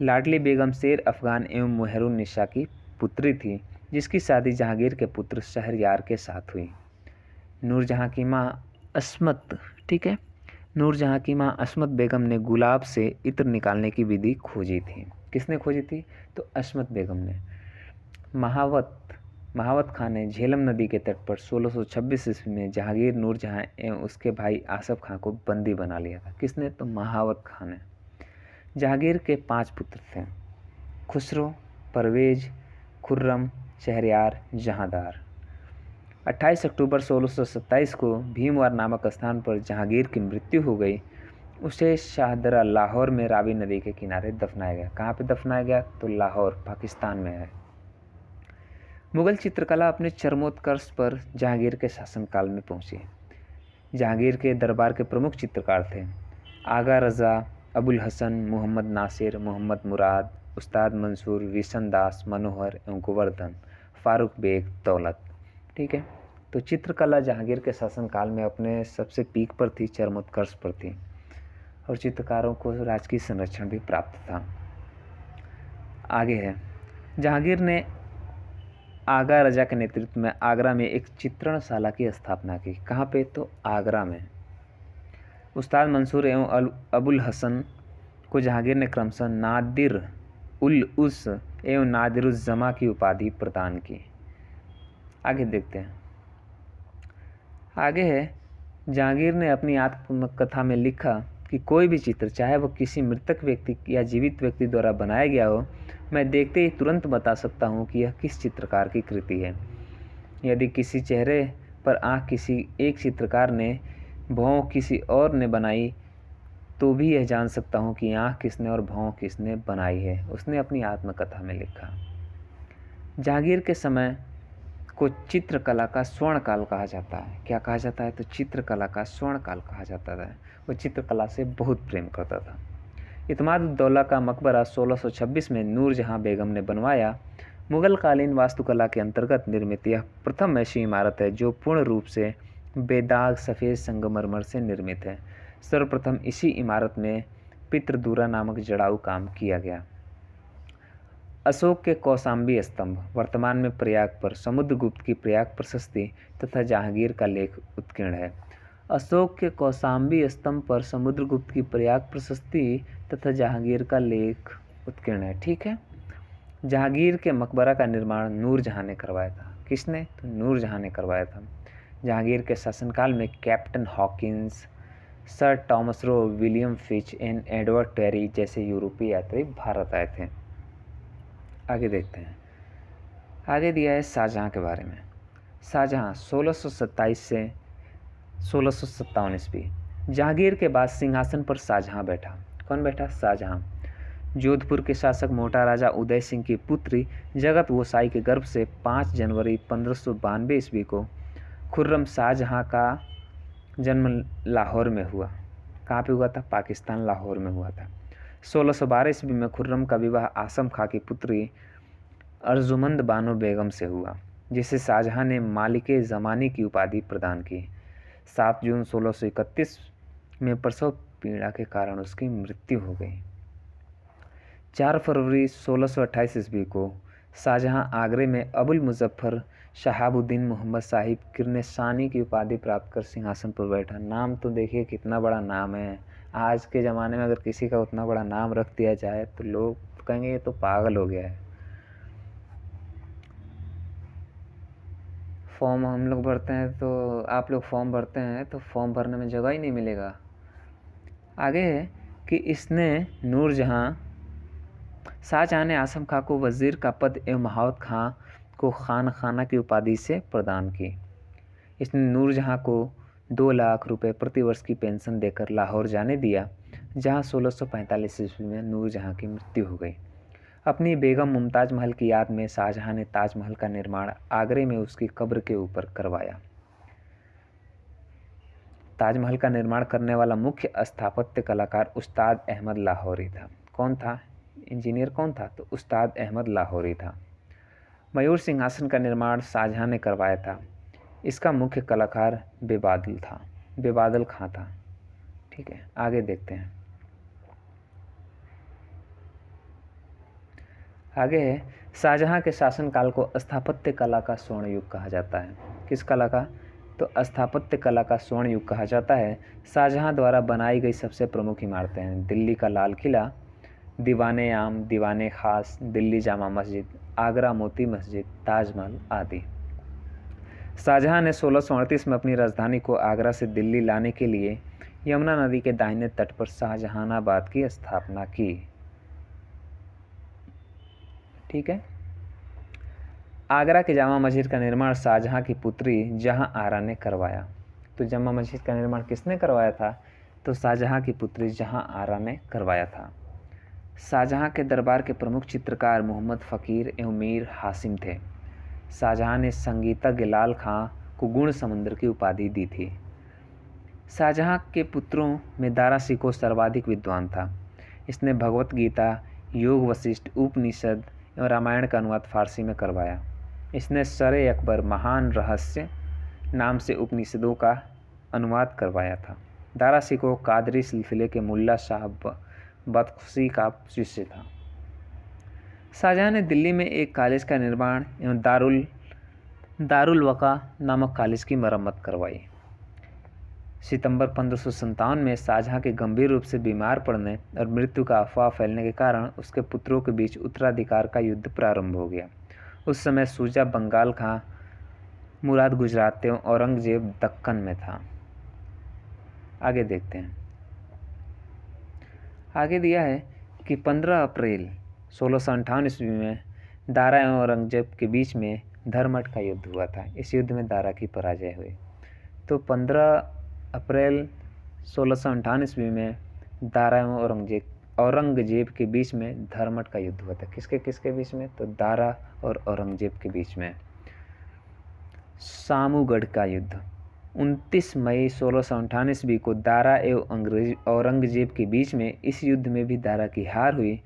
लाडली बेगम शेर अफगान एवं मेहरुन्निसा की पुत्री थी जिसकी शादी जहांगीर के पुत्र शहरयार के साथ हुई। नूरजहां की मां अस्मत, ठीक है, नूरजहां की मां अस्मत बेगम ने गुलाब से इत्र निकालने की विधि खोजी थी। किसने खोजी थी? तो अस्मत बेगम ने। महावत खान ने झेलम नदी के तट पर 1626 ईस्वी में जहांगीर, नूरजहां एवं उसके भाई आसफ खां को बंदी बना लिया था। किसने? तो महावत खान ने। जहांगीर के 5 पुत्र थे, खुसरो, परवेज, खुर्रम, शहरयार, जहांदार। 28 अक्टूबर 1627 को भीमवार नामक स्थान पर जहांगीर की मृत्यु हो गई। उसे शाहदरा लाहौर में रावी नदी के किनारे दफनाया गया। कहाँ पे दफनाया गया? तो लाहौर, पाकिस्तान में है। मुगल चित्रकला अपने चरमोत्कर्ष पर जहांगीर के शासनकाल में पहुंची। जहांगीर के दरबार के प्रमुख चित्रकार थे आगा रज़ा, अबुल हसन, मोहम्मद नासिर, मोहम्मद मुराद, उस्ताद मंसूर, विशन दास, मनोहर एवं गोवर्धन, फारूक बेग, दौलत। ठीक है। तो चित्रकला जहांगीर के शासनकाल में अपने सबसे पीक पर थी, चरमोत्कर्ष पर थी और चित्रकारों को राजकीय संरक्षण भी प्राप्त था। आगे है, जहांगीर ने आगा रजा के नेतृत्व में आगरा में एक चित्रणशाला की स्थापना की। कहाँ पे? तो आगरा में। उस्ताद मंसूर एवं अबुल हसन को जहांगीर ने क्रमशः नादिर उल उस एवं नादिरुज़्ज़मा की उपाधि प्रदान की। आगे देखते हैं। आगे है, जहांगीर ने अपनी आत्मकथा में लिखा कि कोई भी चित्र, चाहे वो किसी मृतक व्यक्ति या जीवित व्यक्ति द्वारा बनाया गया हो, मैं देखते ही तुरंत बता सकता हूँ कि यह किस चित्रकार की कृति है। यदि किसी चेहरे पर आँख किसी एक चित्रकार ने, भौं किसी और ने बनाई, तो भी यह जान सकता हूँ कि आँख किसने और भौं किसने बनाई है, उसने अपनी आत्मकथा में लिखा। जहांगीर के समय को चित्रकला का स्वर्ण काल कहा जाता है। क्या कहा जाता है? तो चित्रकला का स्वर्ण काल कहा जाता है। वो चित्रकला से बहुत प्रेम करता था। इत्माद-उद-दौला का मकबरा 1626 में नूरजहां बेगम ने बनवाया। मुगल कालीन वास्तुकला के अंतर्गत निर्मित यह प्रथम ऐसी इमारत है जो पूर्ण रूप से बेदाग सफ़ेद संगमरमर से निर्मित है। सर्वप्रथम इसी इमारत में पितृदूरा नामक जड़ाऊ काम किया गया। अशोक के कौशाम्बी स्तंभ वर्तमान में प्रयाग पर समुद्रगुप्त की प्रयाग प्रशस्ति तथा जहांगीर का लेख उत्कीर्ण है। अशोक के कौशाम्बी स्तंभ पर समुद्रगुप्त की प्रयाग प्रशस्ति तथा जहांगीर का लेख उत्कीर्ण है। ठीक है। जहांगीर के मकबरा का निर्माण नूरजहां ने करवाया था। किसने? तो नूरजहां ने करवाया था। जहांगीर के शासनकाल में captain Hawkins, sir Thomas Roe, William Finch and Edward Terry जैसे यूरोपीय यात्री भारत आए थे। आगे देखते हैं। आगे दिया है शाहजहां के बारे में। शाहजहां 1627 से 1657 ईस्वी। जहांगीर के बाद सिंहासन पर शाहजहां बैठा। कौन बैठा? शाहजहां। जोधपुर के शासक मोटा राजा उदय सिंह की पुत्री जगत गोसाई के गर्भ से 5 जनवरी 1592 ईस्वी को खुर्रम शाहजहां का जन्म लाहौर में हुआ। कहाँ पे हुआ था? पाकिस्तान, लाहौर में हुआ था। 1612 ईस्वी में खुर्रम का विवाह आसम खां की पुत्री अर्जुमंद बानो बेगम से हुआ, जिसे शाहजहां ने मालिके ज़मानी की उपाधि प्रदान की। 7 जून 1631 में प्रसव पीड़ा के कारण उसकी मृत्यु हो गई। 4 फरवरी 1628 ईस्वी को शाहजहां आगरे में अबुल मुजफ्फर शहाबुद्दीन मोहम्मद साहिब किरनेसानी की उपाधि प्राप्त कर सिंहासन पर बैठा। नाम तो देखिए कितना बड़ा नाम है। आज के ज़माने में अगर किसी का उतना बड़ा नाम रख दिया जाए तो लोग कहेंगे ये तो पागल हो गया है। फॉर्म हम लोग भरते हैं तो आप लोग फॉर्म भरते हैं तो फॉर्म भरने में जगह ही नहीं मिलेगा। आगे है कि इसने शाहजहां ने आसम खां को वज़ीर का पद एवं महावत खां को खान खाना की उपाधि से प्रदान की। इसने नूरजहां को 2 लाख रुपए प्रति वर्ष की पेंशन देकर लाहौर जाने दिया, जहां 1645 ईस्वी में नूरजहां की मृत्यु हो गई। अपनी बेगम मुमताज़ महल की याद में शाहजहां ने ताजमहल का निर्माण आगरे में उसकी कब्र के ऊपर करवाया। ताजमहल का निर्माण करने वाला मुख्य स्थापत्य कलाकार उस्ताद अहमद लाहौरी था। कौन था? इंजीनियर कौन था? तो उस्ताद अहमद लाहौरी था। मयूर सिंहासन का निर्माण शाहजहां ने करवाया था। इसका मुख्य कलाकार बेबादल खां था। ठीक है, आगे देखते हैं। आगे है शाहजहां के शासनकाल को स्थापत्य कला का स्वर्ण युग कहा जाता है। किस कला का? तो स्थापत्य कला का स्वर्ण युग कहा जाता है। शाहजहां द्वारा बनाई गई सबसे प्रमुख इमारतें हैं दिल्ली का लाल किला, दीवाने आम, दीवाने खास, दिल्ली जामा मस्जिद, आगरा मोती मस्जिद, ताजमहल आदि। शाहजहां ने 1638 में अपनी राजधानी को आगरा से दिल्ली लाने के लिए यमुना नदी के दाहिने तट पर शाहजहानाबाद की स्थापना की। ठीक है। आगरा के जामा मस्जिद का निर्माण शाहजहां की पुत्री जहां आरा ने करवाया। तो जामा मस्जिद का निर्माण किसने करवाया था? तो शाहजहां की पुत्री जहां आरा ने करवाया था। शाहजहां के दरबार के प्रमुख चित्रकार मोहम्मद फ़कीर एवं मीर हासिम थे। शाहजहां ने संगीतज्ञ लाल खां को गुण समुद्र की उपाधि दी थी। शाहजहां के पुत्रों में दारा शिकोह सर्वाधिक विद्वान था। इसने भगवत गीता, योग वशिष्ठ, उपनिषद एवं रामायण का अनुवाद फारसी में करवाया। इसने सरे अकबर महान रहस्य नाम से उपनिषदों का अनुवाद करवाया था। दारा शिकोह कादरी सिलसिले के मुल्ला साहब बख्शी का शिष्य था। शाहजहां ने दिल्ली में एक कॉलेज का निर्माण एवं दारुल वक़ा नामक कॉलेज की मरम्मत करवाई। सितंबर 1557 में शाहजहां के गंभीर रूप से बीमार पड़ने और मृत्यु का अफवाह फैलने के कारण उसके पुत्रों के बीच उत्तराधिकार का युद्ध प्रारंभ हो गया। उस समय सूजा बंगाल खां, मुराद गुजरात एवं औरंगजेब दक्कन में था। आगे देखते हैं। आगे दिया है कि 15 अप्रैल 1658 ईस्वी में दारा एवं औरंगजेब के बीच में धरमट का युद्ध हुआ था। इस युद्ध में दारा की पराजय हुई। तो 15 अप्रैल 1658 ईस्वी में दारा एवं औरंगजेब के बीच में धरमट का युद्ध हुआ था। किसके किसके बीच में? तो दारा और औरंगजेब के बीच में। सामूगढ़ का युद्ध 29 मई 1658 ईस्वी को दारा एवं औरंगजेब के बीच में। इस युद्ध में भी दारा की हार हुई।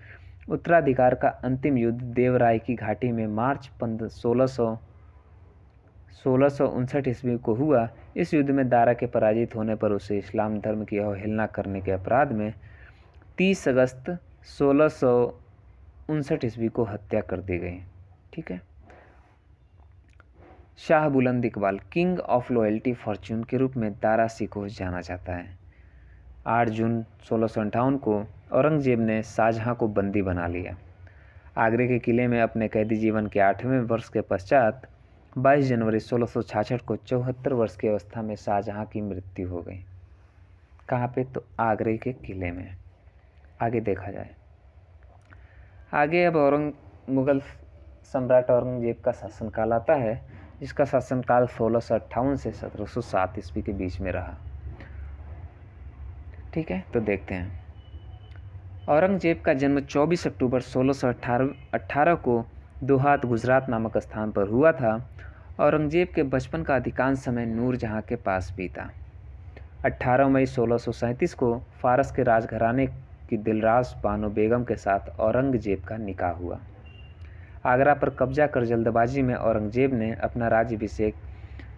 उत्तराधिकार का अंतिम युद्ध देवराय की घाटी में मार्च 1659 ईस्वी को हुआ। इस युद्ध में दारा के पराजित होने पर उसे इस्लाम धर्म की अवहेलना करने के अपराध में 30 अगस्त 1659 ईस्वी को हत्या कर दी गई। ठीक है। शाह बुलंद Iqbal king of loyalty Fortune के रूप में दारा सिकोह जाना जाता है। 8 जून 1658 को औरंगजेब ने शाहजहां को बंदी बना लिया। आगरे के किले में अपने कैदी जीवन के 8वें वर्ष के पश्चात 22 जनवरी 1666 को 74 वर्ष की अवस्था में शाहजहां की मृत्यु हो गई। कहाँ पे? तो आगरे के किले में। आगे देखा जाए। आगे अब मुगल सम्राट औरंगजेब का शासनकाल आता है, जिसका शासनकाल 1658 से 1707 ईस्वी के बीच में रहा। ठीक है, तो देखते हैं। औरंगजेब का जन्म 24 अक्टूबर 1618 को दोहात गुजरात नामक स्थान पर हुआ था। औरंगजेब के बचपन का अधिकांश समय नूरजहां के पास बीता। 18 मई 1637 को फारस के राजघराने की दिलरास बानो बेगम के साथ औरंगजेब का निकाह हुआ। आगरा पर कब्जा कर जल्दबाजी में औरंगजेब ने अपना राज्याभिषेक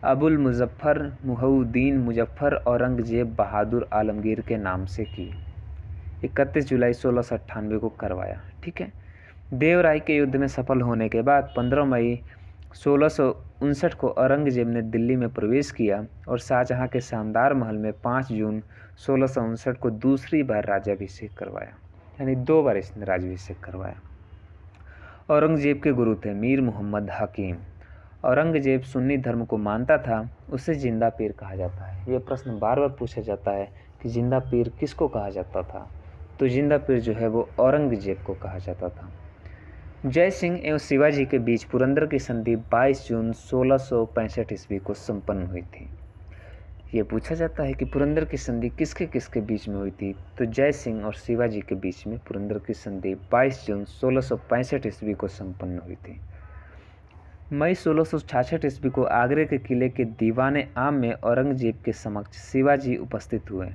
अबुल मुजफ्फर मुहउद्दीन मुजफ्फर औरंगजेब बहादुर आलमगीर के नाम से की। 31 जुलाई 1698 को करवाया। ठीक है। देवराय के युद्ध में सफल होने के बाद 15 मई 1659 को औरंगजेब ने दिल्ली में प्रवेश किया और शाहजहां के शानदार महल में 5 जून 1659 को दूसरी बार राज्याभिषेक करवाया। यानी 2 बार इसने राज्याभिषेक करवाया। औरंगजेब के गुरु थे मीर मोहम्मद हकीम। औरंगजेब सुन्नी धर्म को मानता था, उसे जिंदा पीर कहा जाता है। ये प्रश्न बार बार पूछा जाता है कि जिंदा पीर किसको कहा जाता था? तो जिंदा पीर जो है वो औरंगजेब को कहा जाता था। जय सिंह एवं शिवाजी के बीच पुरंदर की संधि 22 जून 1665 ईस्वी को संपन्न हुई थी। ये पूछा जाता है कि पुरंदर की संधि किसके किसके बीच में हुई थी? तो जय सिंह और शिवाजी के बीच में पुरंदर की संधि 22 जून 1665 ईस्वी को संपन्न हुई थी। मई 1666 ईस्वी को आगरे के किले के दीवान आम में औरंगजेब के समक्ष शिवाजी उपस्थित हुए।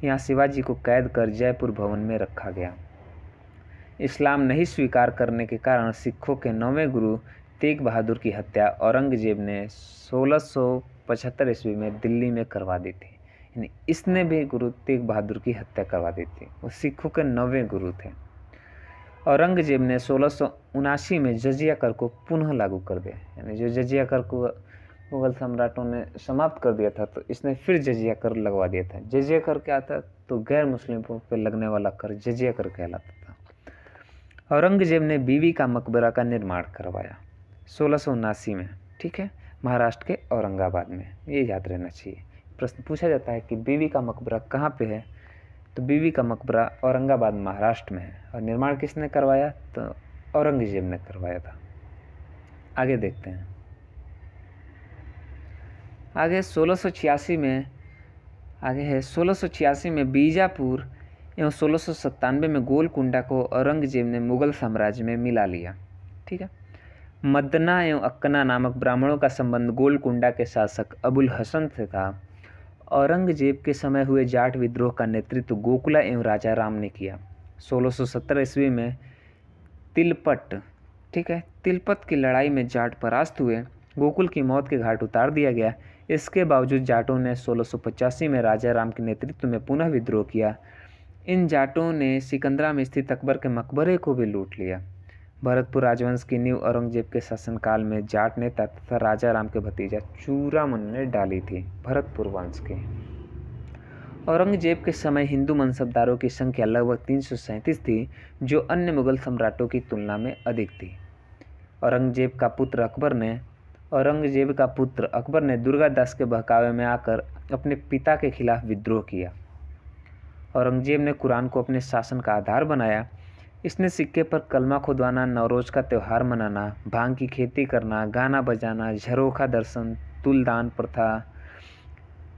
यहाँ शिवाजी को कैद कर जयपुर भवन में रखा गया। इस्लाम नहीं स्वीकार करने के कारण सिखों के 9वें गुरु तेग बहादुर की हत्या औरंगजेब ने 1675 ईस्वी में दिल्ली में करवा दी थी। यानी इसने भी गुरु तेग बहादुर की हत्या करवा दी थी। वो सिखों के 9वें गुरु थे। औरंगजेब ने 1679 में जजिया कर को पुनः लागू कर दिया। यानी जो जजिया कर को मुगल सम्राटों ने समाप्त कर दिया था, तो इसने फिर जजिया कर लगवा दिया था। जजिया कर क्या था? तो गैर मुस्लिमों पर लगने वाला कर जजिया कर कहलाता था। औरंगजेब ने बीवी का मकबरा का निर्माण करवाया 1679 में। ठीक है, महाराष्ट्र के औरंगाबाद में। ये याद रहना चाहिए। प्रश्न पूछा जाता है कि बीवी का मकबरा कहाँ पे है? तो बीवी का मकबरा औरंगाबाद महाराष्ट्र में है। और निर्माण किसने करवाया? तो औरंगजेब ने करवाया था। आगे देखते हैं। आगे 1686 में आगे है 1686 में बीजापुर एवं 1697 में गोलकुंडा को औरंगजेब ने मुगल साम्राज्य में मिला लिया। ठीक है। मदना एवं अक्कना नामक ब्राह्मणों का संबंध गोलकुंडा के शासक अबुल हसन से था। औरंगजेब के समय हुए जाट विद्रोह का नेतृत्व गोकुला एवं राजा राम ने किया। 1617 ईस्वी में तिलपट तिलपत की लड़ाई में जाट परास्त हुए। गोकुल की मौत के घाट उतार दिया गया। इसके बावजूद जाटों ने 1685 में राजा राम के नेतृत्व में पुनः विद्रोह किया। इन जाटों ने सिकंदरा में स्थित अकबर के मकबरे को भी लूट लिया। भरतपुर राजवंश की नींव औरंगजेब के शासनकाल में जाट नेता तथा राजा राम के भतीजा चूरामन ने डाली थी। भरतपुर वंश के औरंगजेब के समय हिंदू मनसबदारों की संख्या लगभग 337 थी, जो अन्य मुगल सम्राटों की तुलना में अधिक थी। औरंगजेब का पुत्र अकबर ने दुर्गादास के बहकावे में आकर अपने पिता के खिलाफ विद्रोह किया। औरंगजेब ने कुरान को अपने शासन का आधार बनाया। इसने सिक्के पर कलमा खुदवाना, नवरोज का त्यौहार मनाना, भांग की खेती करना, गाना बजाना, झरोखा दर्शन, तुलदान प्रथा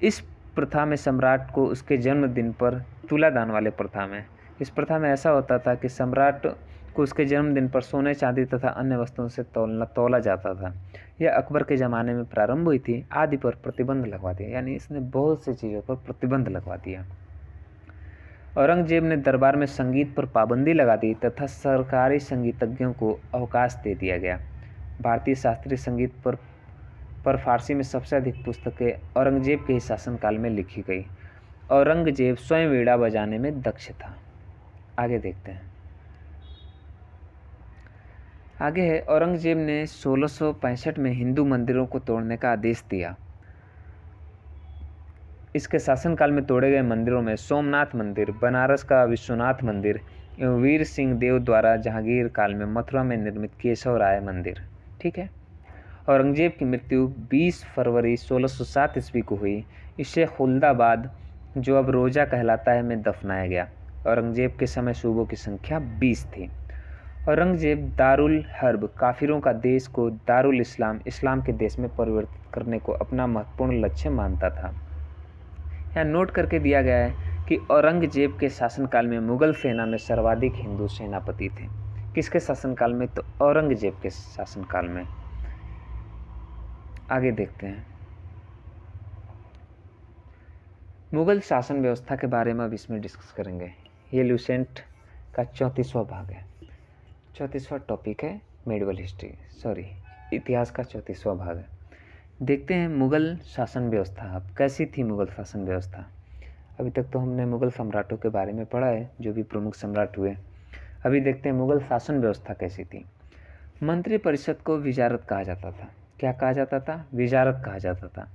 इस प्रथा में सम्राट को उसके जन्मदिन पर तुलादान वाले प्रथा में, इस प्रथा में ऐसा होता था कि सम्राट को उसके जन्मदिन पर सोने चांदी तथा अन्य वस्तुओं से तौला जाता था। यह अकबर के ज़माने में प्रारंभ हुई थी, आदि पर प्रतिबंध लगवा दिया, यानी इसने बहुत सी चीज़ों पर प्रतिबंध लगवा दिया। औरंगजेब ने दरबार में संगीत पर पाबंदी लगा दी तथा सरकारी संगीतज्ञों को अवकाश दे दिया गया। भारतीय शास्त्रीय संगीत पर फारसी में सबसे अधिक पुस्तकें औरंगजेब के ही शासनकाल में लिखी गई। औरंगजेब स्वयं वीणा बजाने में दक्ष था। आगे देखते हैं। आगे है, औरंगजेब ने 1665 में हिंदू मंदिरों को तोड़ने का आदेश दिया। इसके शासनकाल में तोड़े गए मंदिरों में सोमनाथ मंदिर, बनारस का विश्वनाथ मंदिर एवं वीर सिंह देव द्वारा जहांगीर काल में मथुरा में निर्मित केशव राय मंदिर। ठीक है। औरंगजेब की मृत्यु 20 फरवरी 1607 ईस्वी को हुई। इसे खुल्दाबाद, जो अब रोजा कहलाता है, में दफनाया गया। औरंगजेब के समय सूबों की संख्या 20 थी। औरंगजेब दारुल हर्ब, काफिरों का देश को दारुल इस्लाम, इस्लाम के देश में परिवर्तित करने को अपना महत्वपूर्ण लक्ष्य मानता था। यहाँ नोट करके दिया गया है कि औरंगजेब के शासनकाल में मुगल सेना में सर्वाधिक हिंदू सेनापति थे। किसके शासनकाल में? तो औरंगजेब के शासनकाल में। आगे देखते हैं। मुगल शासन व्यवस्था के बारे में अब इसमें डिस्कस करेंगे। ये ल्यूसेंट का 34वां भाग है। 34वां टॉपिक है मेडिवल हिस्ट्री, इतिहास का 34वां भाग है। देखते हैं मुगल शासन व्यवस्था अब कैसी थी। मुगल शासन व्यवस्था, अभी तक तो हमने मुगल सम्राटों के बारे में पढ़ा है, जो भी प्रमुख सम्राट हुए। अभी देखते हैं मुगल शासन व्यवस्था कैसी थी। मंत्री परिषद को विजारत कहा जाता था। क्या कहा जाता था? विजारत कहा जाता था।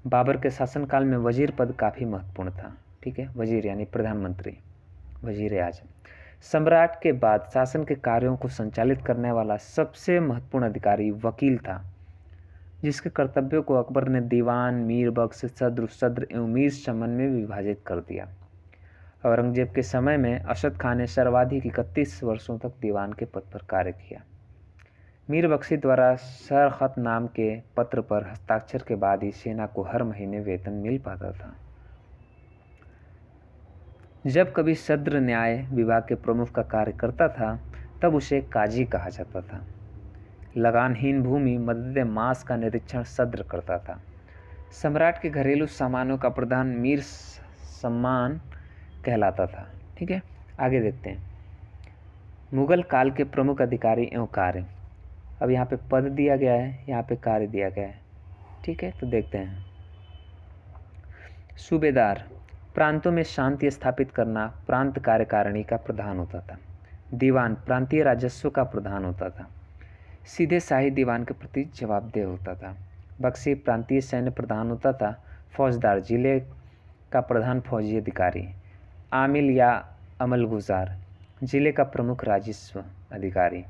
बाबर के शासनकाल में वजीर पद काफ़ी महत्वपूर्ण था। ठीक है, वजीर यानी प्रधानमंत्री, वजीर आजम। सम्राट के बाद शासन के कार्यों को संचालित करने वाला सबसे महत्वपूर्ण अधिकारी वकील था, जिसके कर्तव्यों को अकबर ने दीवान, मीर बख्श, सद्र एवं मीर शमन में विभाजित कर दिया। औरंगजेब के समय में असद खान ने सर्वाधिक 31 वर्षों तक दीवान के पद पर कार्य किया। मीर बख्शी द्वारा सरखत नाम के पत्र पर हस्ताक्षर के बाद ही सेना को हर महीने वेतन मिल पाता था। जब कभी सद्र न्याय विभाग के प्रमुख का कार्य करता था, तब उसे काजी कहा जाता था। लगानहीन भूमि मदद मास का निरीक्षण सद्र करता था। सम्राट के घरेलू सामानों का प्रधान मीर सम्मान कहलाता था। ठीक है, आगे देखते हैं। मुगल काल के प्रमुख अधिकारी एवं कार्य। अब यहाँ पे पद दिया गया है, यहाँ पे कार्य दिया गया है। ठीक है, तो देखते हैं। सूबेदार, प्रांतों में शांति स्थापित करना प्रांत कार्यकारिणी का प्रधान होता था। दीवान, प्रांतीय राजस्व का प्रधान होता था। सीधे शाही दीवान के प्रति जवाबदेह होता था। बख्शी, प्रांतीय सैन्य प्रधान होता था। फौजदार, जिले का प्रधान फौजी अधिकारी। आमिल या अमलगुजार, जिले का प्रमुख राजस्व अधिकारी।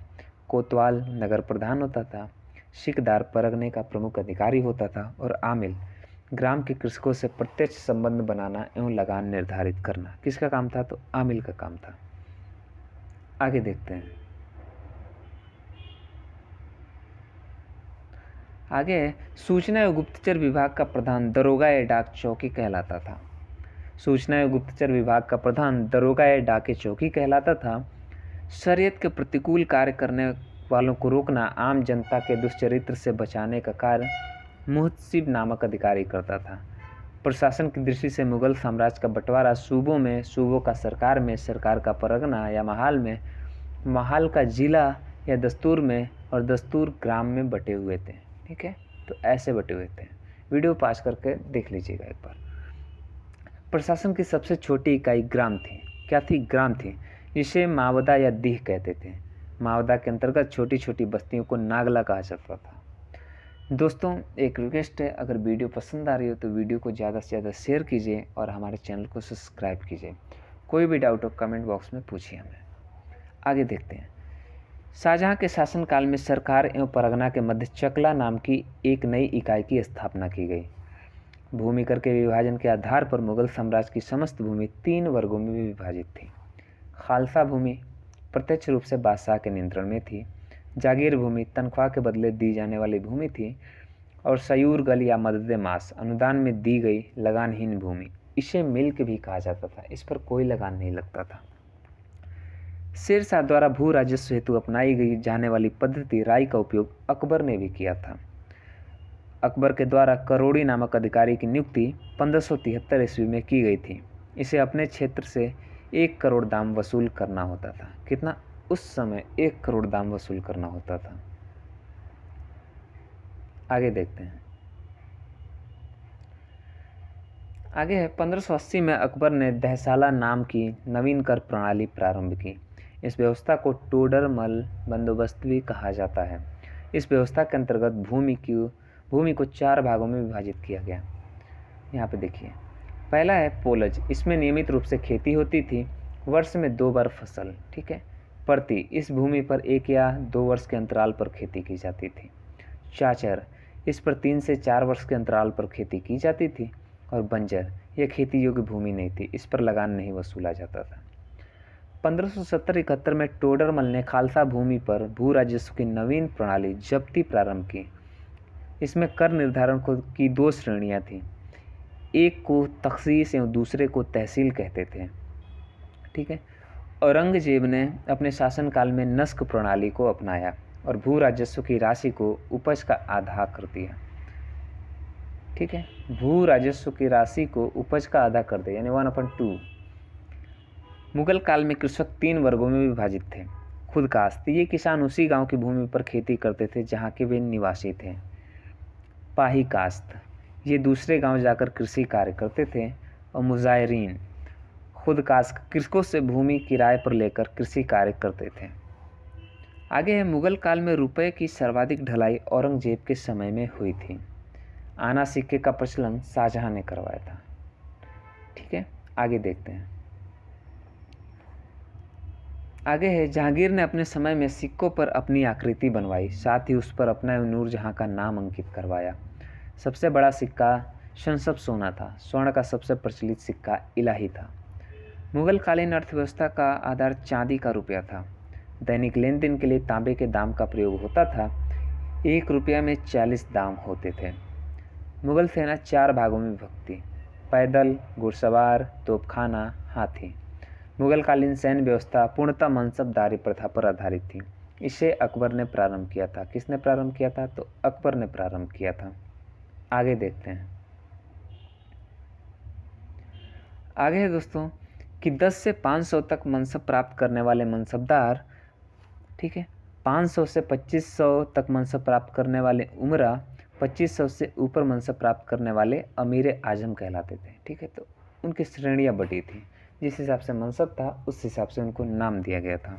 कोतवाल, नगर प्रधान होता था। सिकदार, परगने का प्रमुख अधिकारी होता था। और आमिल, ग्राम के कृषकों से प्रत्यक्ष संबंध बनाना एवं लगान निर्धारित करना। किसका काम था? तो आमिल का काम था। आगे देखते हैं। आगे सूचना एवं गुप्तचर विभाग का प्रधान दरोगा या डाक चौकी कहलाता था। सूचना एवं गुप्तचर विभाग का प्रधान दरोगा या डाके चौकी कहलाता था। शरीयत के प्रतिकूल कार्य करने वालों को रोकना, आम जनता के दुष्चरित्र से बचाने का कार्य मुहतसिब नामक अधिकारी करता था। प्रशासन की दृष्टि से मुगल साम्राज्य का बंटवारा सूबों में, सूबों का सरकार में, सरकार का परगना या महाल में, महाल का जिला या दस्तूर में और दस्तूर ग्राम में बटे हुए थे। ठीक है, तो ऐसे बटे हुए थे। वीडियो पास करके देख लीजिएगा एक बार। प्रशासन की सबसे छोटी इकाई ग्राम थी। क्या थी? ग्राम थी, जिसे मावदा या दीह कहते थे। मावदा के अंतर्गत छोटी छोटी बस्तियों को नागला कहा जाता था। दोस्तों, एक रिक्वेस्ट है, अगर वीडियो पसंद आ रही हो तो वीडियो को ज़्यादा से ज़्यादा शेयर कीजिए और हमारे चैनल को सब्सक्राइब कीजिए। कोई भी डाउट हो कमेंट बॉक्स में पूछिए हमें। आगे देखते हैं। शाहजहाँ के शासनकाल में सरकार एवं परगना के मध्य चकला नाम की एक नई इकाई की स्थापना की गई। भूमि कर के विभाजन के आधार पर मुगल साम्राज्य की समस्त भूमि 3 वर्गों में विभाजित थी। खालसा भूमि प्रत्यक्ष रूप से बादशाह के नियंत्रण में थी। जागीर भूमि तनख्वाह के बदले दी जाने वाली भूमि थी। और सयूरगल या मददे मास अनुदान में दी गई लगानहीन भूमि, इसे मिल्क भी कहा जाता था। इस पर कोई लगान नहीं लगता था। शेरशाह द्वारा भू राजस्व हेतु अपनाई गई जाने वाली पद्धति राय का उपयोग अकबर ने भी किया था। अकबर के द्वारा करोड़ी नामक अधिकारी की नियुक्ति 1573 ईस्वी में की गई थी। इसे अपने क्षेत्र से 1 करोड़ दाम वसूल करना होता था। कितना? उस समय 1 करोड़ दाम वसूल करना होता था। आगे देखते हैं। आगे है 1580 में अकबर ने दहसाला नाम की नवीन कर प्रणाली प्रारंभ की। इस व्यवस्था को टोडरमल बंदोबस्त भी कहा जाता है। इस व्यवस्था के अंतर्गत भूमि को 4 भागों में विभाजित किया गया। यहाँ पे देखिए, पहला है पोलज। इसमें नियमित रूप से खेती होती थी, वर्ष में 2 बार फसल, ठीक है, पड़ती। इस भूमि पर 1 या 2 वर्ष के अंतराल पर खेती की जाती थी। चाचर, इस पर 3 से 4 वर्ष के अंतराल पर खेती की जाती थी। और बंजर, यह खेती योग्य भूमि नहीं थी, इस पर लगान नहीं वसूला जाता था। 1570-71 में टोडरमल ने खालसा भूमि पर भू राजस्व की नवीन प्रणाली जब्ती प्रारंभ की। इसमें कर निर्धारण की 2 श्रेणियां थीं। एक को तखसीस एवं दूसरे को तहसील कहते थे, ठीक है। औरंगजेब ने अपने शासनकाल में नस्क प्रणाली को अपनाया और भू राजस्व की राशि को उपज का आधा कर दिया, ठीक है। भू राजस्व की राशि को उपज का आधा कर दिया, यानी 1/2। मुगल काल में कृषक 3 वर्गों में विभाजित थे। खुद काश्त, ये किसान उसी गांव की भूमि पर खेती करते थे जहां के वे निवासी थे। पाही काश्त, ये दूसरे गांव जाकर कृषि कार्य करते थे। और मुजाहिरीन, खुद काश्त, कृषकों से भूमि किराए पर लेकर कृषि कार्य करते थे। आगे है, मुगल काल में रुपये की सर्वाधिक ढलाई औरंगजेब के समय में हुई थी। आना सिक्के का प्रचलन शाहजहां ने करवाया था, ठीक है। आगे देखते हैं। आगे है, जहांगीर ने अपने समय में सिक्कों पर अपनी आकृति बनवाई, साथ ही उस पर अपना एवं नूरजहां का नाम अंकित करवाया। सबसे बड़ा सिक्का शनसब सोना था। स्वर्ण का सबसे प्रचलित सिक्का इलाही था। मुगलकालीन अर्थव्यवस्था का आधार चांदी का रुपया था। दैनिक लेन देन के लिए तांबे के दाम का प्रयोग होता था। 1 रुपया में 40 दाम होते थे। मुगल सेना 4 भागों में विभक्त थी: पैदल, घुड़सवार, तोपखाना, हाथी। मुगलकालीन सैन्य व्यवस्था पूर्णतः मनसबदारी प्रथा पर आधारित थी। इसे अकबर ने प्रारंभ किया था। किसने प्रारंभ किया था? तो अकबर ने प्रारंभ किया था। आगे देखते हैं। आगे है दोस्तों कि 10 से 500 तक मनसब प्राप्त करने वाले मनसबदार, ठीक है, 500 से 2500 तक मनसब प्राप्त करने वाले उमरा, 2500 से ऊपर मनसब प्राप्त करने वाले अमीर आजम कहलाते थे, ठीक है। तो उनकी श्रेणियां बटी थी, जिस हिसाब से मनसब था उस हिसाब से उनको नाम दिया गया था।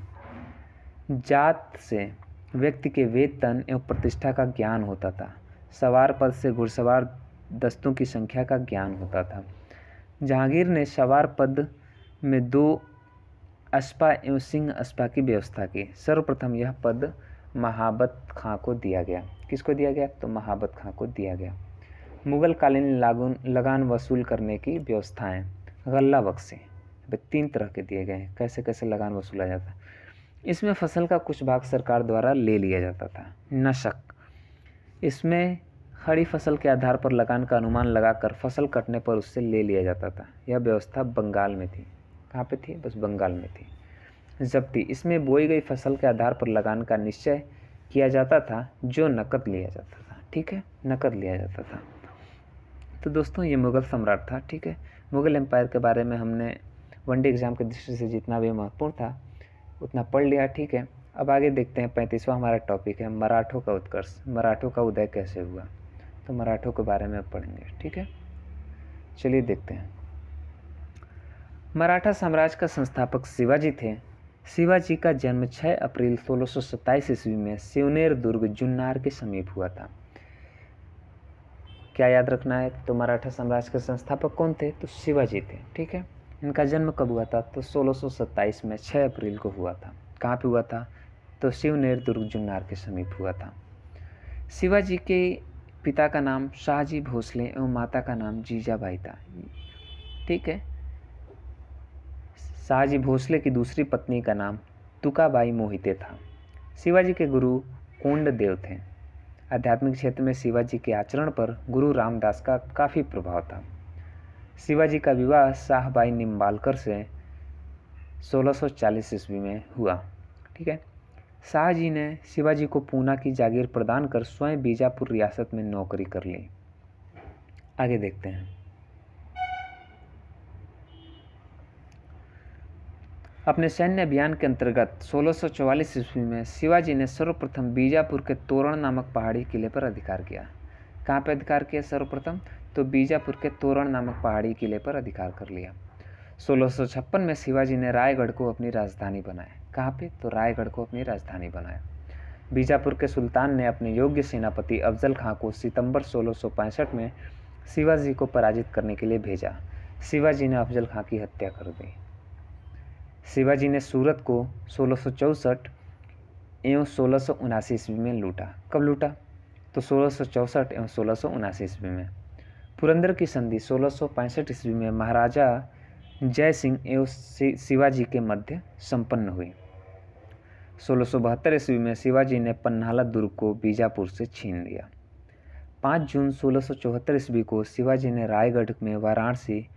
जात से व्यक्ति के वेतन एवं प्रतिष्ठा का ज्ञान होता था। सवार पद से घुड़सवार दस्तों की संख्या का ज्ञान होता था। जहांगीर ने सवार पद में 2 अस्पा एवं सिंह अस्पा की व्यवस्था की। सर्वप्रथम यह पद महाबत खां को दिया गया। किसको दिया गया? तो महाबत खां को दिया गया। मुगल कालीन लगान वसूल करने की व्यवस्थाएं, गल्ला बक्से 3 तरह के दिए गए हैं। कैसे कैसे लगान वसूला जाता है? इसमें फसल का कुछ भाग सरकार द्वारा ले लिया जाता था। नशक, इसमें खड़ी फसल के आधार पर लगान का अनुमान लगाकर फसल कटने पर उससे ले लिया जाता था। यह व्यवस्था बंगाल में थी। कहाँ पे थी? बस बंगाल में थी। जब्ती, इसमें बोई गई फसल के आधार पर लगान का निश्चय किया जाता था, जो नकद लिया जाता था, ठीक है, नकद लिया जाता था। तो दोस्तों ये मुगल सम्राट था, ठीक है। मुगल एम्पायर के बारे में हमने वनडे एग्जाम की दृष्टि से जितना भी महत्वपूर्ण था उतना पढ़ लिया, ठीक है। अब आगे देखते हैं। 35वां हमारा टॉपिक है मराठों का उत्कर्ष। मराठों का उदय कैसे हुआ, तो मराठों के बारे में पढ़ेंगे, ठीक है। चलिए देखते हैं। मराठा साम्राज्य का संस्थापक शिवाजी थे। शिवाजी का जन्म 6 अप्रैल 1627 ईस्वी में सिवनेर दुर्ग जुन्नार के समीप हुआ था। क्या याद रखना है? तो मराठा साम्राज्य के संस्थापक कौन थे? तो शिवाजी थे, ठीक है। इनका जन्म कब हुआ था? तो 1627 में 6 अप्रैल को हुआ था। कहाँ पे हुआ था? तो सिवनेर दुर्ग जुन्नार के समीप हुआ था। शिवाजी के पिता का नाम शाहजी भोसले एवं माता का नाम जीजाबाई था, ठीक है। शाहजी भोसले की दूसरी पत्नी का नाम तुकाबाई मोहिते था। शिवाजी के गुरु कोंडदेव थे। आध्यात्मिक क्षेत्र में शिवाजी के आचरण पर गुरु रामदास का काफ़ी प्रभाव था। शिवाजी का विवाह शाहबाई निम्बालकर से 1640 ईस्वी में हुआ। ठीक है। शाहजी ने शिवाजी को पूना की जागीर प्रदान कर स्वयं बीजापुर रियासत में नौकरी कर ली। आगे देखते हैं। अपने सैन्य अभियान के अंतर्गत 1644 ईस्वी में शिवाजी ने सर्वप्रथम बीजापुर के तोरण नामक पहाड़ी किले पर अधिकार किया। कहाँ पर अधिकार किया सर्वप्रथम? तो बीजापुर के तोरण नामक पहाड़ी किले पर अधिकार कर लिया। 1656 में शिवाजी ने रायगढ़ को अपनी राजधानी बनाया। कहाँ पे? तो रायगढ़ को अपनी राजधानी बनाया। बीजापुर के सुल्तान ने अपने योग्य सेनापति अफजल खां को सितंबर 1665 में शिवाजी को पराजित करने के लिए भेजा। शिवाजी ने अफजल खां की हत्या कर दी। शिवाजी ने सूरत को 1664 एवं 1679 ईस्वी में लूटा। कब लूटा? तो 1664 एवं 1679 ईस्वी में। पुरंदर की संधि 1665 ईस्वी में महाराजा जय सिंह एवं शिवाजी के मध्य संपन्न हुई। 1672 ईस्वी में शिवाजी ने पन्हाला दुर्ग को बीजापुर से छीन लिया। 5 जून 1674 ईस्वी को शिवाजी ने रायगढ़ में वाराणसी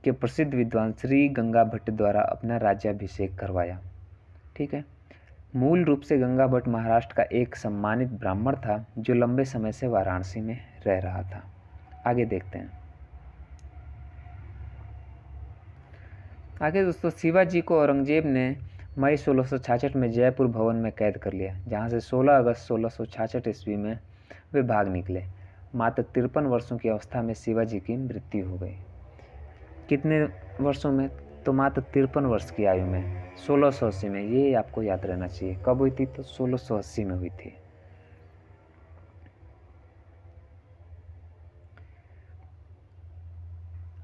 के प्रसिद्ध विद्वान श्री गंगा भट्ट द्वारा अपना राज्याभिषेक करवाया। ठीक है। मूल रूप से गंगा भट्ट महाराष्ट्र का एक सम्मानित ब्राह्मण था जो लंबे समय से वाराणसी में रह रहा था। आगे देखते हैं। आगे दोस्तों, शिवाजी को औरंगजेब ने मई 1666 में जयपुर भवन में कैद कर लिया, जहां से 16 अगस्त 1666 ईस्वी में वे भाग निकले। मात्र 53 वर्षों की अवस्था में शिवाजी की मृत्यु हो गई। कितने वर्षों में? तो मात्र 53 वर्ष की आयु में, 1680 में। ये आपको याद रहना चाहिए। कब हुई थी? तो 1680 में हुई थी।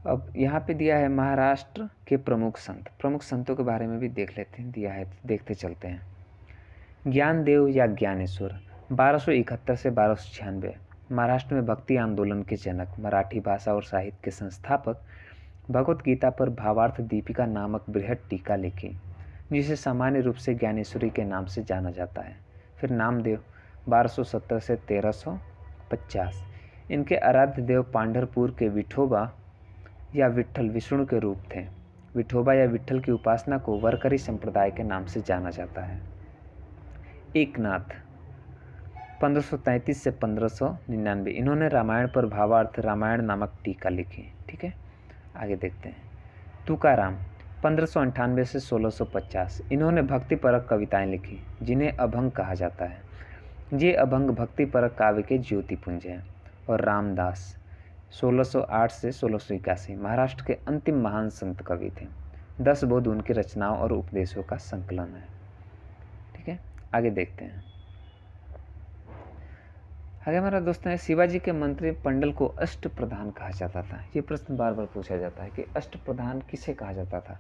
अब यहाँ पे दिया है महाराष्ट्र के प्रमुख संत। प्रमुख संतों के बारे में भी देख लेते हैं, दिया है, देखते चलते हैं। ज्ञानदेव या ज्ञानेश्वर 1271 से 1296, महाराष्ट्र में भक्ति आंदोलन के जनक, मराठी भाषा और साहित्य के संस्थापक, भगवत गीता पर भावार्थ दीपिका नामक बृहद टीका लिखी, जिसे सामान्य रूप से ज्ञानेश्वरी के नाम से जाना जाता है। फिर नामदेव 1217 से 1350, इनके आराध्य देव पांढरपुर के विठोबा या विट्ठल विष्णु के रूप थे। विठोबा या विट्ठल की उपासना को वरकरी संप्रदाय के नाम से जाना जाता है। एकनाथ 1533 से 1599, इन्होंने रामायण पर भावार्थ रामायण नामक टीका लिखी। ठीक है। आगे देखते हैं। तुकाराम 1598 से 1650, इन्होंने भक्तिपरक कविताएं लिखी जिन्हें अभंग कहा जाता है। ये अभंग भक्तिपरक काव्य के ज्योतिपुंज हैं। और रामदास 1608 से 1681, महाराष्ट्र के अंतिम महान संत कवि थे। 10 बोध उनकी रचनाओं और उपदेशों का संकलन है। ठीक है। आगे देखते हैं। आगे हमारा दोस्त है, शिवाजी के मंत्री मंडल को अष्ट प्रधान कहा जाता था। ये प्रश्न बार बार पूछा जाता है कि अष्ट प्रधान किसे कहा जाता था?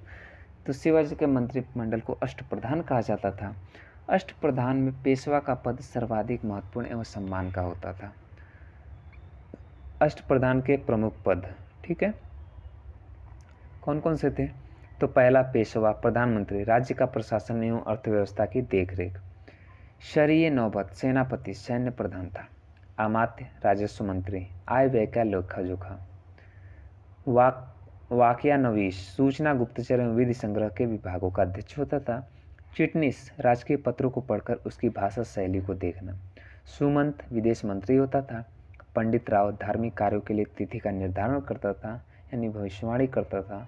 तो शिवाजी के मंत्री मंडल को अष्ट प्रधान कहा जाता था। अष्ट प्रधान में पेशवा का पद सर्वाधिक महत्वपूर्ण एवं सम्मान का होता था। अष्ट प्रधान के प्रमुख पद, ठीक है, कौन कौन से थे? तो पहला पेशवा, प्रधानमंत्री, राज्य का प्रशासन एवं अर्थव्यवस्था की देखरेख। शरीय नौबत, सेनापति, सैन्य प्रधान था। अमात्य, राजस्व मंत्री, आय व्यय का लेखा जोखा। वाकयानवीश, सूचना, गुप्तचर एवं विधि संग्रह के विभागों का अध्यक्ष होता था। चिटनीस, राजकीय पत्रों को पढ़कर उसकी भाषा शैली को देखना। सुमंत, विदेश मंत्री होता था। पंडित राव, धार्मिक कार्यों के लिए तिथि का निर्धारण करता था, यानी भविष्यवाणी करता था।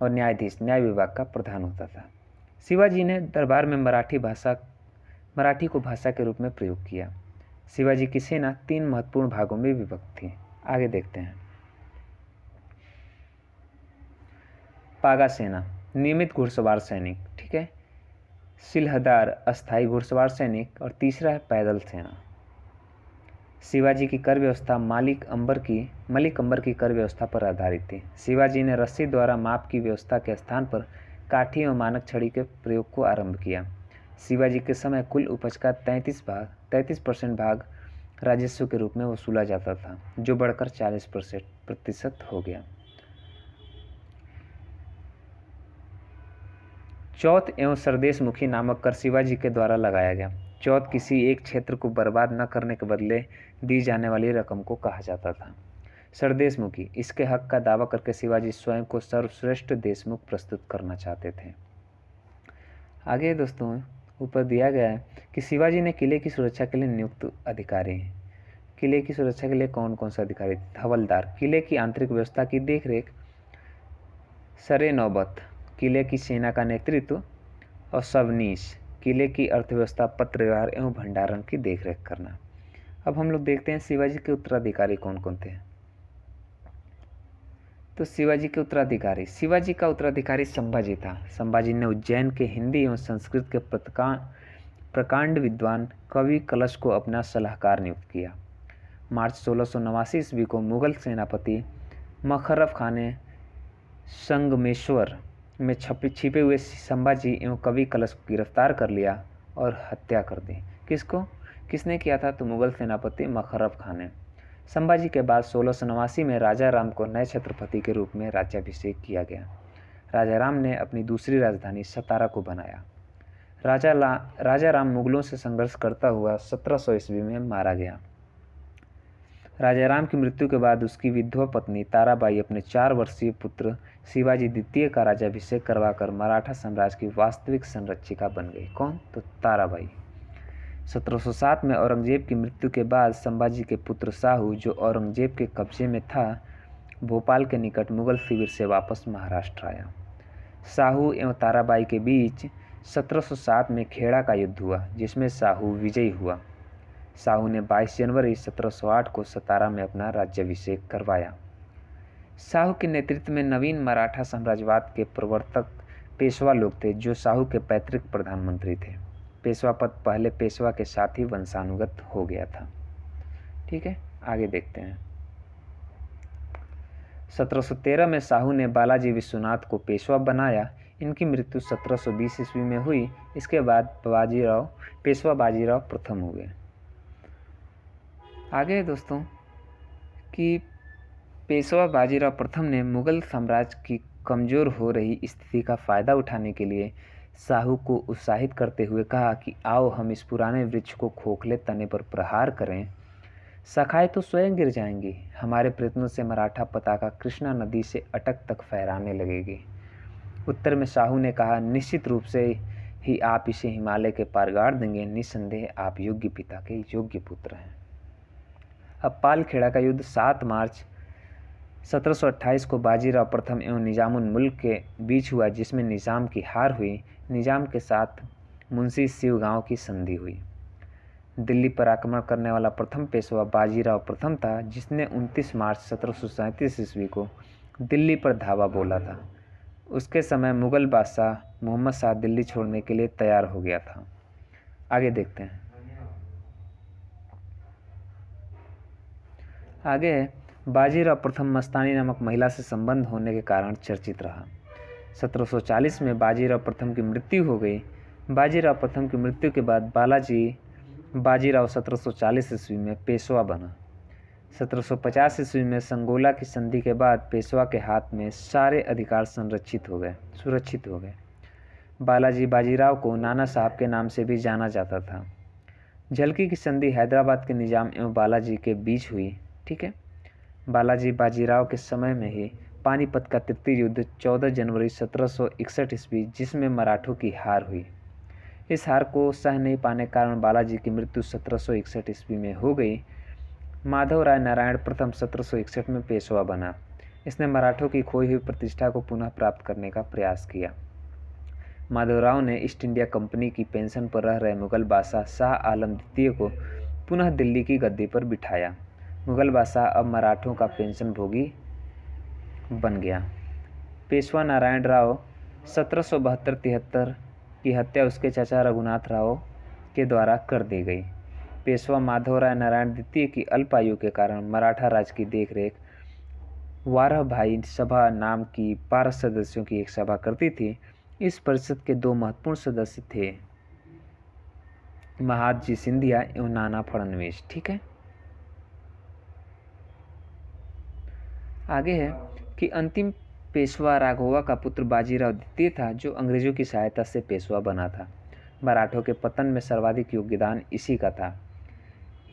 और न्यायाधीश, न्याय विभाग का प्रधान होता था। शिवाजी ने दरबार में मराठी को भाषा के रूप में प्रयोग किया। शिवाजी की सेना 3 महत्वपूर्ण भागों में विभक्त थी। आगे देखते हैं। पागा सेना, नियमित घुड़सवार सैनिक, ठीक है। सिलहदार, अस्थायी घुड़सवार सैनिक। और तीसरा है पैदल सेना। शिवाजी की कर व्यवस्था मलिक अंबर की कर व्यवस्था पर आधारित थी। शिवाजी ने रस्सी द्वारा माप की व्यवस्था के स्थान पर काठी एवं मानक छड़ी के प्रयोग को आरंभ किया। शिवाजी के समय कुल उपज का 33% भाग राजस्व के रूप में वसूला जाता था, जो बढ़कर 40% हो गया। चौथ एवं सरदेशमुखी नामक कर शिवाजी के द्वारा लगाया गया। चौथ किसी एक क्षेत्र को बर्बाद न करने के बदले दी जाने वाली रकम को कहा जाता था। सरदेशमुखी, इसके हक का दावा करके शिवाजी स्वयं को सर्वश्रेष्ठ देशमुख प्रस्तुत करना चाहते थे। आगे दोस्तों ऊपर दिया गया है कि शिवाजी ने किले की सुरक्षा के लिए नियुक्त अधिकारी हैं। किले की सुरक्षा के लिए कौन कौन से अधिकारी? हवलदार, किले की आंतरिक व्यवस्था की देखरेख। सरे नौबत, किले की सेना का नेतृत्व। और सबनीस, किले की अर्थव्यवस्था, पत्र व्यवहार एवं भंडारण की देखरेख करना। अब हम लोग देखते हैं शिवाजी के उत्तराधिकारी कौन कौन थे। तो शिवाजी का उत्तराधिकारी संभाजी था। संभाजी ने उज्जैन के हिंदी एवं संस्कृत के प्रकांड विद्वान कवि कलश को अपना सलाहकार नियुक्त किया। मार्च 1689 ईस्वी को मुगल सेनापति मखरफ खान ने संगमेश्वर में छिपे हुए संभाजी एवं कवि कलश को गिरफ्तार कर लिया और हत्या कर दी। किसने किया था? तो मुगल सेनापति मखरफ खान ने। संभाजी के बाद 1689 में राजा राम को नए छत्रपति के रूप में राज्याभिषेक किया गया। राजा राम ने अपनी दूसरी राजधानी सतारा को बनाया। राजा राम मुगलों से संघर्ष करता हुआ 1700 ईस्वी में मारा गया। राजा राम की मृत्यु के बाद उसकी विधवा पत्नी ताराबाई अपने 4 वर्षीय पुत्र शिवाजी द्वितीय का राज्याभिषेक करवाकर मराठा साम्राज्य की वास्तविक संरक्षिका बन गई। कौन? तो ताराबाई। 1707 में औरंगजेब की मृत्यु के बाद संभाजी के पुत्र साहू, जो औरंगजेब के कब्जे में था, भोपाल के निकट मुगल शिविर से वापस महाराष्ट्र आया। साहू एवं ताराबाई के बीच 1707 में खेड़ा का युद्ध हुआ, जिसमें साहू विजयी हुआ। साहू ने 22 जनवरी 1708 को सतारा में अपना राज्याभिषेक करवाया। साहू के नेतृत्व में नवीन मराठा साम्राज्यवाद के प्रवर्तक पेशवा लोग थे, जो साहू के पैतृक प्रधानमंत्री थे। पेशवा पद पहले पेशवा के साथ ही वंशानुगत हो गया था। ठीक है, आगे देखते हैं। 1713 में साहू ने बालाजी विश्वनाथ को पेशवा बनाया। इनकी मृत्यु 1720 ईस्वी में हुई। इसके बाद पेशवा बाजीराव प्रथम हुए। आगे दोस्तों कि पेशवा बाजीराव प्रथम ने मुगल साम्राज्य की कमज़ोर हो रही स्थिति का फ़ायदा उठाने के लिए साहू को उत्साहित करते हुए कहा कि आओ हम इस पुराने वृक्ष को खोखले तने पर प्रहार करें, शाखाएं तो स्वयं गिर जाएंगी। हमारे प्रयत्नों से मराठा पताका कृष्णा नदी से अटक तक फहराने लगेगी। उत्तर में साहू ने कहा, निश्चित रूप से ही आप इसे हिमालय के पार गाड़ देंगे। निस्संदेह आप योग्य पिता के योग्य पुत्र हैं। अब पालखेड़ा का युद्ध 7 मार्च 1728 को बाजीराव प्रथम एवं निजामुल मुल्क के बीच हुआ, जिसमें निजाम की हार हुई। निजाम के साथ मुंशी शिवगांव की संधि हुई। दिल्ली पर आक्रमण करने वाला प्रथम पेशवा बाजीराव प्रथम था, जिसने 29 मार्च 1737 ईस्वी को दिल्ली पर धावा बोला था। उसके समय मुगल बादशाह मोहम्मद शाह दिल्ली छोड़ने के लिए तैयार हो गया था। आगे देखते हैं। आगे बाजीराव प्रथम मस्तानी नामक महिला से संबंध होने के कारण चर्चित रहा। 1740 में बाजीराव प्रथम की मृत्यु हो गई। बाजीराव प्रथम की मृत्यु के बाद बाजीराव 1740 ईस्वी में पेशवा बना। 1750 ईस्वी में संगोला की संधि के बाद पेशवा के हाथ में सारे अधिकार सुरक्षित हो गए। बालाजी बाजीराव को नाना साहब के नाम से भी जाना जाता था। झलकी की संधि हैदराबाद के निजाम एवं बालाजी के बीच हुई। ठीक है, बालाजी बाजीराव के समय में ही पानीपत का तृतीय युद्ध 14 जनवरी 1761 ईस्वी, जिसमें मराठों की हार हुई। इस हार को सह नहीं पाने कारण बालाजी की मृत्यु 1761 ईस्वी में हो गई। माधव राय नारायण प्रथम 1761 में पेशवा बना। इसने मराठों की खोई हुई प्रतिष्ठा को पुनः प्राप्त करने का प्रयास किया। माधवराव ने ईस्ट इंडिया कंपनी की पेंशन पर रह रहे मुगल बादशाह शाह आलम द्वितीय को पुनः दिल्ली की गद्दी पर बिठाया। मुगल बादशाह अब मराठों का पेंशन भोगी बन गया। पेशवा नारायण राव 1772-73 की हत्या उसके चाचा रघुनाथ राव के द्वारा कर दी गई। पेशवा माधवराय नारायण द्वितीय की अल्प आयु के कारण मराठा राज की देखरेख वारह भाई सभा नाम की 12 सदस्यों की एक सभा करती थी। इस परिषद के 2 महत्वपूर्ण सदस्य थे, महादजी सिंधिया एवं नाना फडणवीस। ठीक है, आगे है कि अंतिम पेशवा राघोवा का पुत्र बाजीराव द्वितीय था, जो अंग्रेजों की सहायता से पेशवा बना था। मराठों के पतन में सर्वाधिक योगदान इसी का था।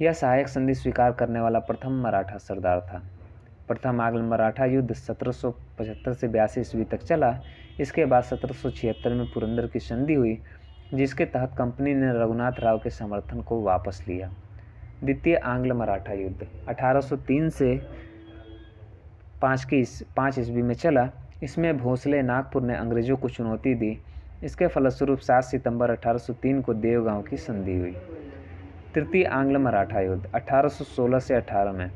यह सहायक संधि स्वीकार करने वाला प्रथम मराठा सरदार था। प्रथम आंग्ल मराठा युद्ध 1775 से 82 ईस्वी तक चला। इसके बाद 1776 में पुरंदर की संधि हुई, जिसके तहत कंपनी ने रघुनाथ राव के समर्थन को वापस लिया। द्वितीय आंग्ल मराठा युद्ध 1803 से 5 ईस्वी में चला। इसमें भोसले नागपुर ने अंग्रेजों को चुनौती दी। इसके फलस्वरूप 7 सितंबर 1803 को देवगांव की संधि हुई। तृतीय आंग्ल मराठा युद्ध 1816 से 18 में।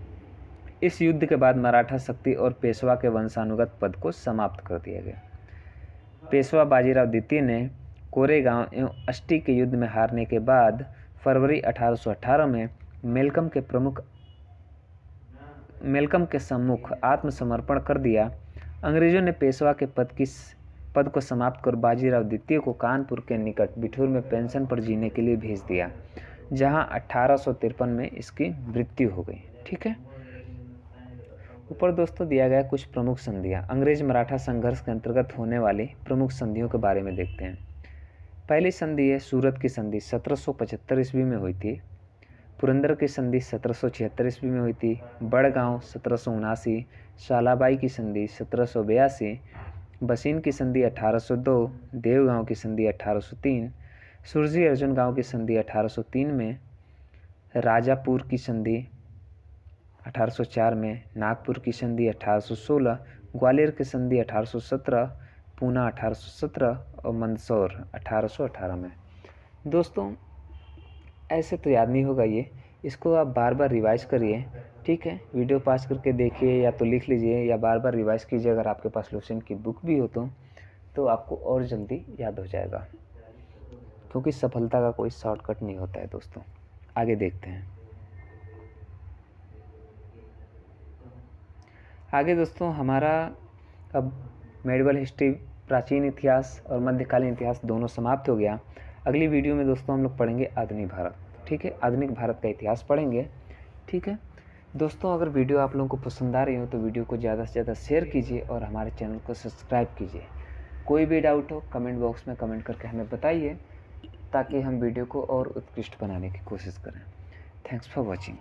इस युद्ध के बाद मराठा शक्ति और पेशवा के वंशानुगत पद को समाप्त कर दिया गया। पेशवा बाजीराव द्वितीय ने कोरेगांव एवं अष्टी के युद्ध में हारने के बाद फरवरी 1818 में मेलकम के सम्मुख आत्मसमर्पण कर दिया। अंग्रेजों ने पेशवा के पद को समाप्त कर बाजीराव द्वितीय को कानपुर के निकट बिठूर में पेंशन पर जीने के लिए भेज दिया, जहां 1853 में इसकी मृत्यु हो गई। ठीक है, ऊपर दोस्तों दिया गया कुछ प्रमुख संधियां। अंग्रेज मराठा संघर्ष के अंतर्गत होने वाली प्रमुख संधियों के बारे में देखते हैं। पहली संधि है सूरत की संधि, 1775 ईस्वी में हुई थी। पुरंदर की संधि 1776 ईस्वी में हुई थी। बड़गांव 1779, शालाबाई की संधि 1782, बसीन की संधि 1802, देवगांव की संधि 1803, सुरजी अर्जुन गांव की संधि 1803 में, राजापुर की संधि 1804 में, नागपुर की संधि 1816, ग्वालियर की संधि 1817, पूना 1817 और मंदसौर 1818 में। दोस्तों ऐसे तो याद नहीं होगा ये, इसको आप बार बार रिवाइज करिए। ठीक है, वीडियो पास करके देखिए या तो लिख लीजिए या बार बार रिवाइज कीजिए। अगर आपके पास लोशन की बुक भी हो तो आपको और जल्दी याद हो जाएगा, क्योंकि सफलता का कोई शॉर्टकट नहीं होता है। दोस्तों आगे देखते हैं। आगे दोस्तों हमारा अब मेडिवल हिस्ट्री, प्राचीन इतिहास और मध्यकालीन इतिहास दोनों समाप्त हो गया। अगली वीडियो में दोस्तों हम लोग पढ़ेंगे आधुनिक भारत। ठीक है, आधुनिक भारत का इतिहास पढ़ेंगे। ठीक है दोस्तों, अगर वीडियो आप लोगों को पसंद आ रही हो तो वीडियो को ज़्यादा से ज़्यादा शेयर कीजिए और हमारे चैनल को सब्सक्राइब कीजिए। कोई भी डाउट हो कमेंट बॉक्स में कमेंट करके हमें बताइए, ताकि हम वीडियो को और उत्कृष्ट बनाने की कोशिश करें। Thanks for watching.